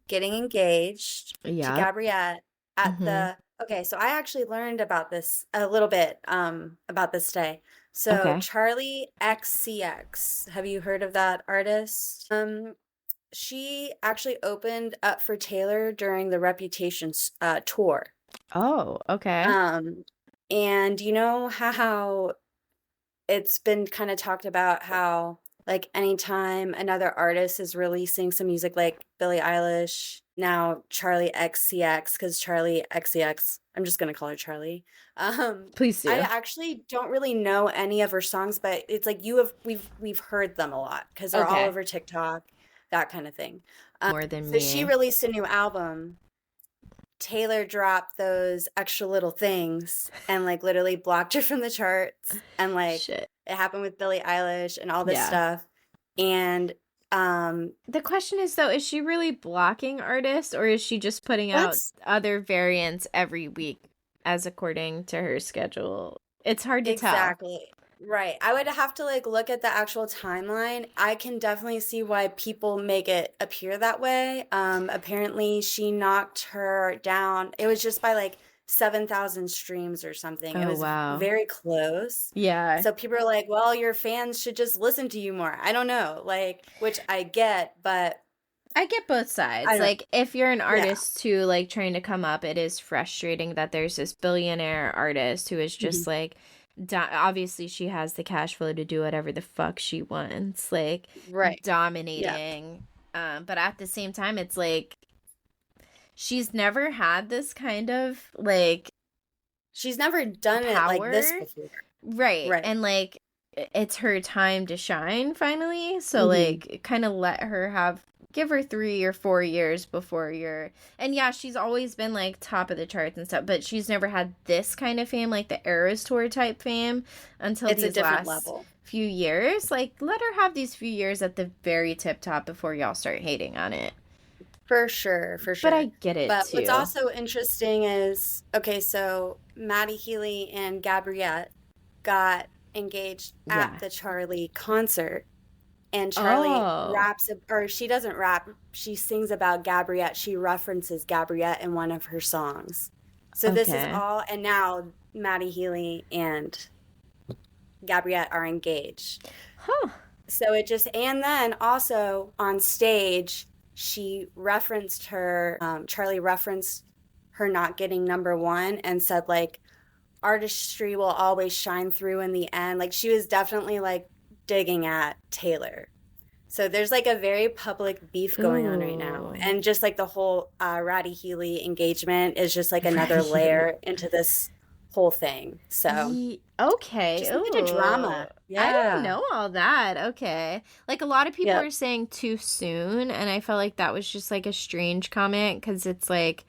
getting engaged to Gabriette at the. Okay, so I actually learned about this a little bit. About this today. So Charlie XCX. Have you heard of that artist? She actually opened up for Taylor during the Reputation tour. Oh, okay. And you know how it's been kind of talked about how, like, anytime another artist is releasing some music, like Billie Eilish, now Charlie XCX, because Charlie XCX, I'm just going to call her Charlie. Please do. I actually don't really know any of her songs, but it's like we've heard them a lot because they're all over TikTok, that kind of thing. More than me. So she released a new album. Taylor dropped those extra little things and like literally blocked her from the charts, and like it happened with Billie Eilish and all this stuff. And the question is though, is she really blocking artists, or is she just putting out other variants every week as according to her schedule? It's hard to tell. Exactly. Right. I would have to like look at the actual timeline. I can definitely see why people make it appear that way. Apparently she knocked her down. It was just by like 7,000 streams or something. It Oh, was wow. very close. Yeah. So people are like, well, your fans should just listen to you more. I don't know, like, which I get, but I get both sides. I don't, Like, if you're an yeah, artist too, like, trying to come up, it is frustrating that there's this billionaire artist who is just, hmm like, obviously she has the cash flow to do whatever the fuck she wants, like, right. Yeah. dominating. But at the same time, it's like, she's never had this kind of, like, She's never done it like this power. before. Right. Right. And, like, it's her time to shine finally. So, hmm like, kind of let her give her 3 or 4 years before and yeah, she's always been, like, top of the charts and stuff, but she's never had this kind of fame, like the Eras Tour type fame, until It's a these different last level. few years. Like, let her have these few years at the very tip top before y'all start hating on it. For sure, for But sure. I get it But what's too. also interesting is, okay, so Maddie Healy and Gabriette got engaged at Yeah. the Charlie concert. And Charlie Oh, raps, or she doesn't rap, she sings about Gabriette. She references Gabriette in one of her songs. So this is okay. all, and now Maddie Healy and Gabriette are engaged. Huh. So it just, and then also on stage, she referenced her, Charlie referenced her not getting number one and said, like, artistry will always shine through in the end. Like, she was definitely, like, digging at Taylor. So there's, like, a very public beef going on right now. Ooh. And just, like, the whole Ratty Healy engagement is just, like, another Right. layer into this whole thing. So Okay. just a bit of drama. Ooh. I didn't Yeah. know all that. Okay. Like, a lot of people Yep. are saying too soon, and I felt like that was just, like, a strange comment, because it's like,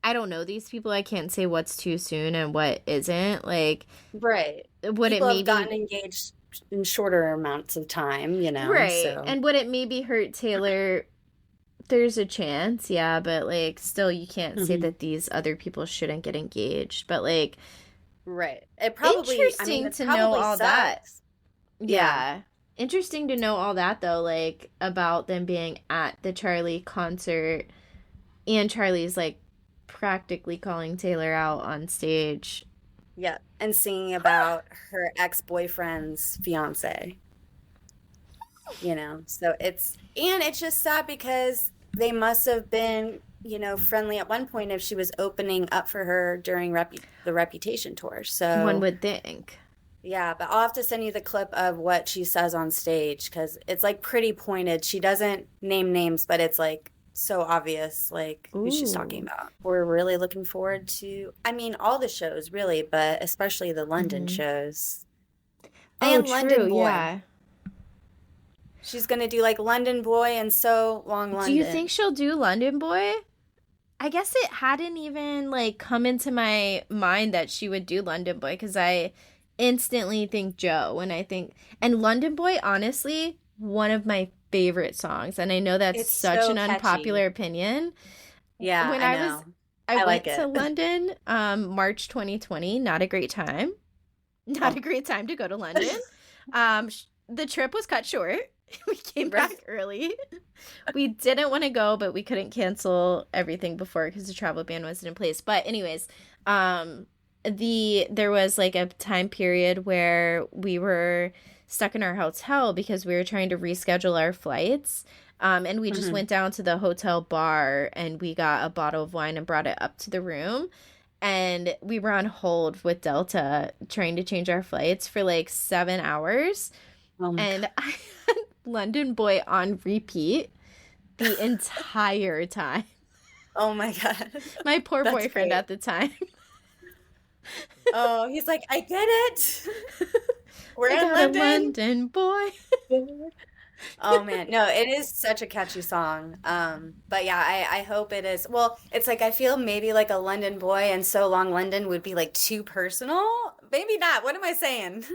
I don't know these people. I can't say what's too soon and what isn't. Like, Right. would it People have gotten maybe engaged in shorter amounts of time, you know, right? so. And would it maybe hurt Taylor? There's a chance, yeah, but, like, still, you can't say Mhm. that these other people shouldn't get engaged. But, like, Right. It probably, I mean, interesting it to know probably all that. sucks. Yeah. Yeah. Interesting to know all that, though, like, about them being at the Charlie concert, and Charlie's, like, practically calling Taylor out on stage. Yeah. And singing about her ex-boyfriend's fiance, you know. So it's just sad because they must have been, you know, friendly at one point if she was opening up for her during the Reputation tour. One So, would think. yeah, but I'll have to send you the clip of what she says on stage because it's like pretty pointed. She doesn't name names, but it's like so obvious, like who she's talking Ooh. about. We're really looking forward to, I mean, all the shows really, but especially the London Mm-hmm. shows. Oh, And London true, Boy. yeah. She's gonna do like London Boy and So Long Do you think London. she'll do London Boy? I guess it hadn't even, like, come into my mind that she would do London Boy, because I instantly think Joe when I think, and London Boy, honestly, one of my favorite songs, and I know that's It's such so an unpopular catchy. opinion. Yeah, When I I know. I I went like to it. London, March 2020, not a great time. Not Oh, a great time to go to London. The trip was cut short. We came right. back early. We didn't want to go, but we couldn't cancel everything before because the travel ban wasn't in place. But anyways, there was, like, a time period where we were stuck in our hotel because we were trying to reschedule our flights. And we just hmm went down to the hotel bar and we got a bottle of wine and brought it up to the room. And we were on hold with Delta trying to change our flights for like 7 hours. Oh my God. And I had London Boy on repeat the entire time. Oh my God. My poor That's boyfriend great. at the time. Oh, he's like, I get it. We're I in got a London. London Boy. Oh man, no, it is such a catchy song. But yeah, I hope it is. Well, it's like I feel maybe like a London Boy and So Long London would be like too personal. Maybe not. What am I saying?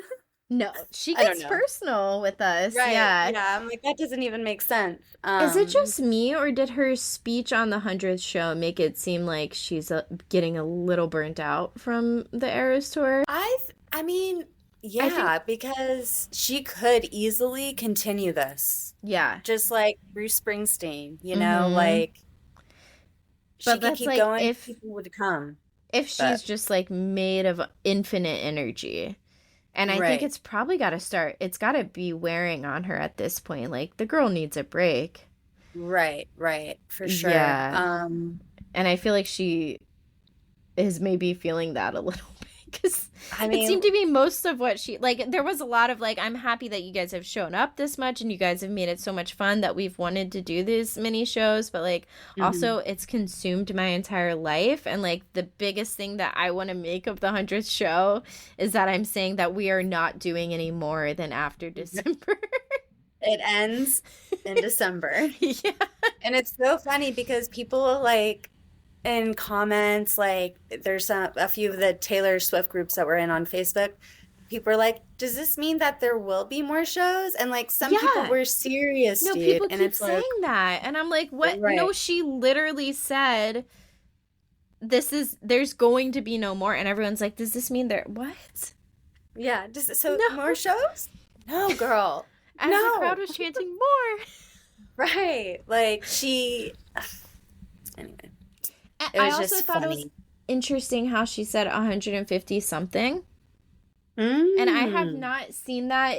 No, she I don't gets know. personal with us. Right. Yeah. Yeah, I'm like that doesn't even make sense. Is it just me, or did her speech on the 100th show make it seem like she's getting a little burnt out from the Eras tour? I mean, I think, yeah, because she could easily continue this. yeah. Just like Bruce Springsteen, you know, Mm-hmm. like she But could that's keep like, going, if people would come. if she's just like made of infinite energy. And I think it's probably it's got to be wearing on her at this point. Like, the girl needs a break. Right, for sure. Yeah. And I feel like she is maybe feeling that a little bit. Because it seemed to be most of what she, like, there was a lot of, like, I'm happy that you guys have shown up this much and you guys have made it so much fun that we've wanted to do these mini shows. But, like, also it's consumed my entire life. And, like, the biggest thing that I want to make of the 100th show is that I'm saying that we are not doing any more than after December. It ends in December. Yeah. And it's so funny because people, like, in comments, like, there's a few of the Taylor Swift groups that we're in on Facebook. People are like, does this mean that there will be more shows? And, like, some people were serious, no, dude. people and keep it's saying that. And I'm like, what? Right. No, she literally said, there's going to be no more. And everyone's like, does this mean what? Yeah. More shows? No, girl. As the crowd was chanting more. Right. Like, anyway. I also thought it was interesting how she said 150 something. And I have not seen that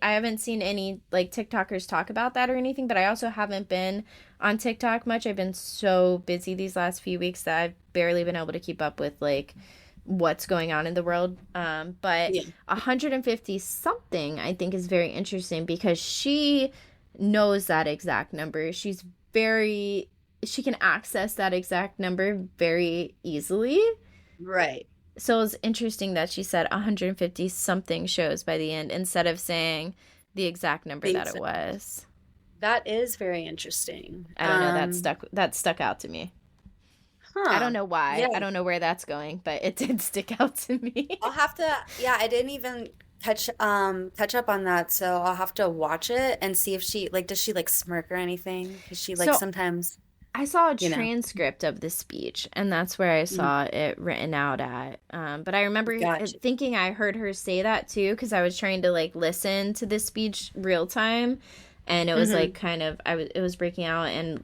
I haven't seen any, like, TikTokers talk about that or anything, but I also haven't been on TikTok much. I've been so busy these last few weeks that I've barely been able to keep up with, like, what's going on in the world. But 150 something I think is very interesting because she knows that exact number. She can access that exact number very easily. Right. So it's interesting that she said 150 something shows by the end instead of saying the exact number that it was. That is very interesting. I don't know. That stuck out to me. Huh. I don't know why. Yeah. I don't know where that's going, but it did stick out to me. I'll have to. Yeah, I didn't even catch up on that, so I'll have to watch it and see if she, like, does she, like, smirk or anything? Because she, like, sometimes. I saw a transcript of the speech, and that's where I saw it written out at. But I remember thinking I heard her say that, too, because I was trying to, like, listen to this speech real time, and it was, like, kind of, it was breaking out, and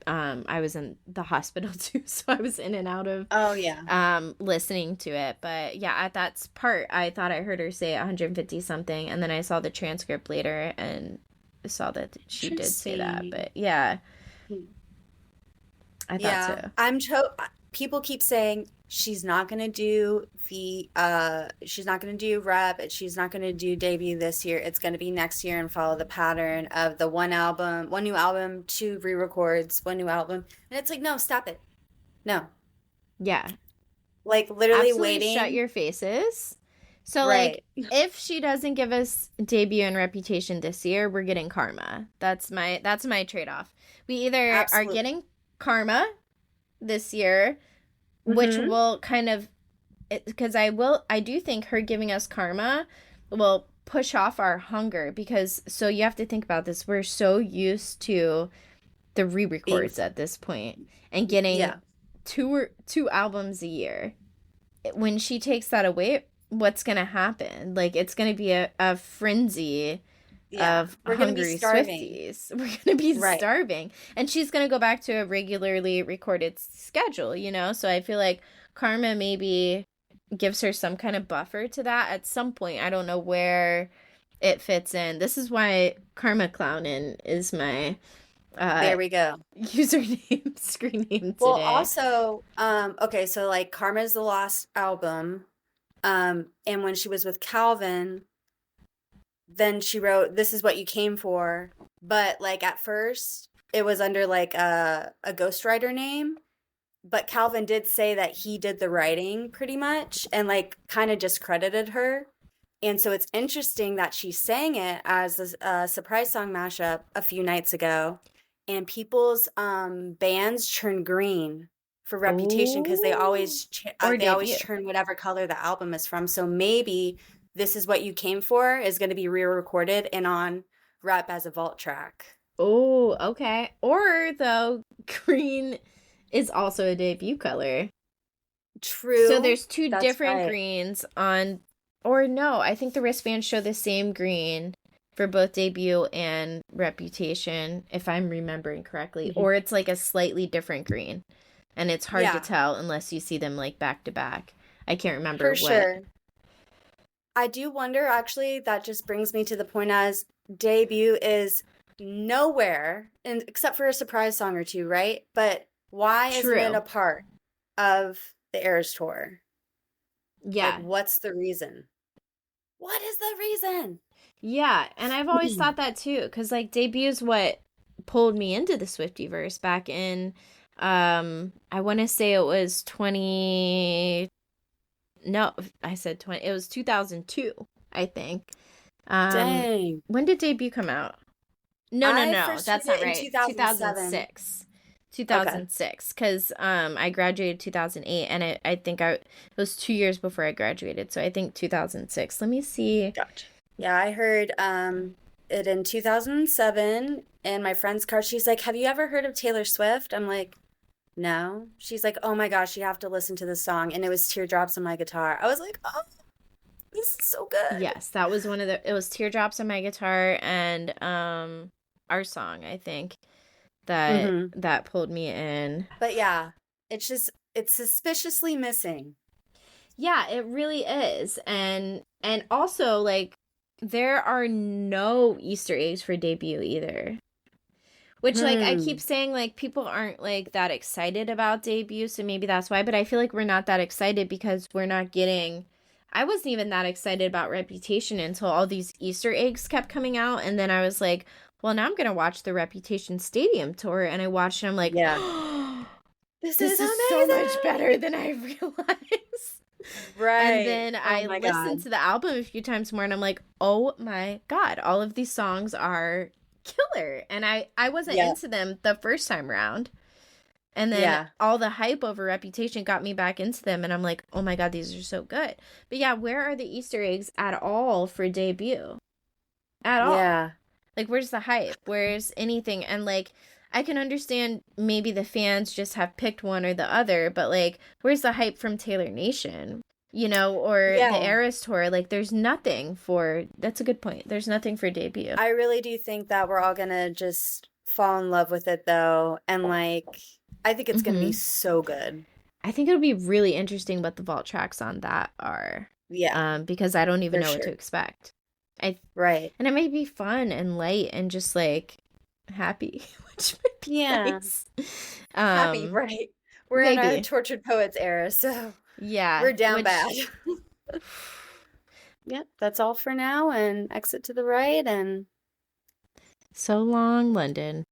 I was in the hospital, too, so I was in and out of listening to it. But, yeah, at that part, I thought I heard her say 150 something, and then I saw the transcript later and saw that she did say that. But, yeah. I thought so. People keep saying she's not going to do she's not going to do rep, she's not going to do debut this year. It's going to be next year and follow the pattern of the one new album, 2 re-records, 1 new album. And it's like, no, stop it. No. Yeah. Like, literally absolutely waiting. Shut your faces. So, like, if she doesn't give us debut and Reputation this year, we're getting Karma. That's my trade-off. We either are getting Karma this year, which will kind of, because I do think her giving us Karma will push off our hunger, because, so you have to think about this, we're so used to the re-records at this point and getting two albums a year. When she takes that away, what's gonna happen? Like, it's gonna be a frenzy of hungry Swifties. We're gonna be starving, and she's gonna go back to a regularly recorded schedule, you know. So I feel like Karma maybe gives her some kind of buffer to that at some point. I don't know where it fits in. This is why Karma Clownin is my there we go username screen name today. Well, also okay, so, like, Karma's the last album, and when she was with Calvin, then she wrote This Is What You Came For, but, like, at first it was under, like, a ghostwriter name, but Calvin did say that he did the writing pretty much and, like, kind of just credited her. And so it's interesting that she sang it as a surprise song mashup a few nights ago, and people's bands turn green for Reputation because they always turn whatever color the album is from. So maybe This Is What You Came For is going to be re-recorded and on Rep as a vault track. Oh, okay. Or, though, green is also a debut color. True. So there's two different greens on, or no, I think the wristbands show the same green for both debut and Reputation, if I'm remembering correctly. Or it's like a slightly different green. and it's hard to Yeah, tell unless you see them like back to back. I can't remember for what. sure. I do wonder, actually, that just brings me to the point as debut is nowhere, except for a surprise song or two, right? But why isn't it True. a part of the Eras tour? Like, Yeah. what's the reason? What is the reason? Yeah, and I've always thought that too, because like debut is what pulled me into the Swiftyverse back in I want to say it was 20 no, I said 20, it was 2002, I think. Dang. When did debut come out? No, I no, first that's heard not it in right. 2007. 2006. Okay. 2006, because I graduated 2008, and I think it was 2 years before I graduated, so I think 2006. Let me see. Gotcha. Yeah, I heard it in 2007 in my friend's car. She's like, "Have you ever heard of Taylor Swift?" I'm like, "No." She's like, "Oh my gosh, you have to listen to this song." And it was Teardrops on My Guitar. I was like, "Oh, this is so good." Yes, that was it was Teardrops on My Guitar and Our Song, I think, that hmm that pulled me in. But yeah, it's suspiciously missing. Yeah, it really is. And also like there are no Easter eggs for debut either. Which like I keep Hmm. saying like people aren't like that excited about debut, so maybe that's why, but I feel like we're not that excited because we're not getting I wasn't even that excited about Reputation until all these Easter eggs kept coming out, and then I was like, well, now I'm going to watch the Reputation Stadium tour, and I watched it, and I'm like, Yeah. oh, This is this is so much better amazing. than I realized. And Right. then Oh I my listened God. to the album a few times more, and I'm like, oh my God, all of these songs are killer. And I wasn't Yeah. into them the first time around. And then Yeah. all the hype over Reputation got me back into them, and I'm like, oh my God, these are so good. But yeah, where are the Easter eggs at all for debut? At all. Yeah. Like, where's the hype? Where's anything? And like, I can understand maybe the fans just have picked one or the other, but like, where's the hype from Taylor Nation? Or the Yeah. Eras tour? Like, there's nothing for, that's a good point. There's nothing for debut. I really do think that we're all gonna just fall in love with it though. And like, I think it's gonna be Mm-hmm. so good. I think it'll be really interesting what the vault tracks on that are, Yeah, because I don't even for know what to sure. expect. I Right. And it might be fun and light and just like happy, which might be Yeah. nice. Happy, Um, right. We're in our Maybe, tortured poets era, so yeah. we're down bad. Which, Yep, that's all for now. And exit to the right and so long, London.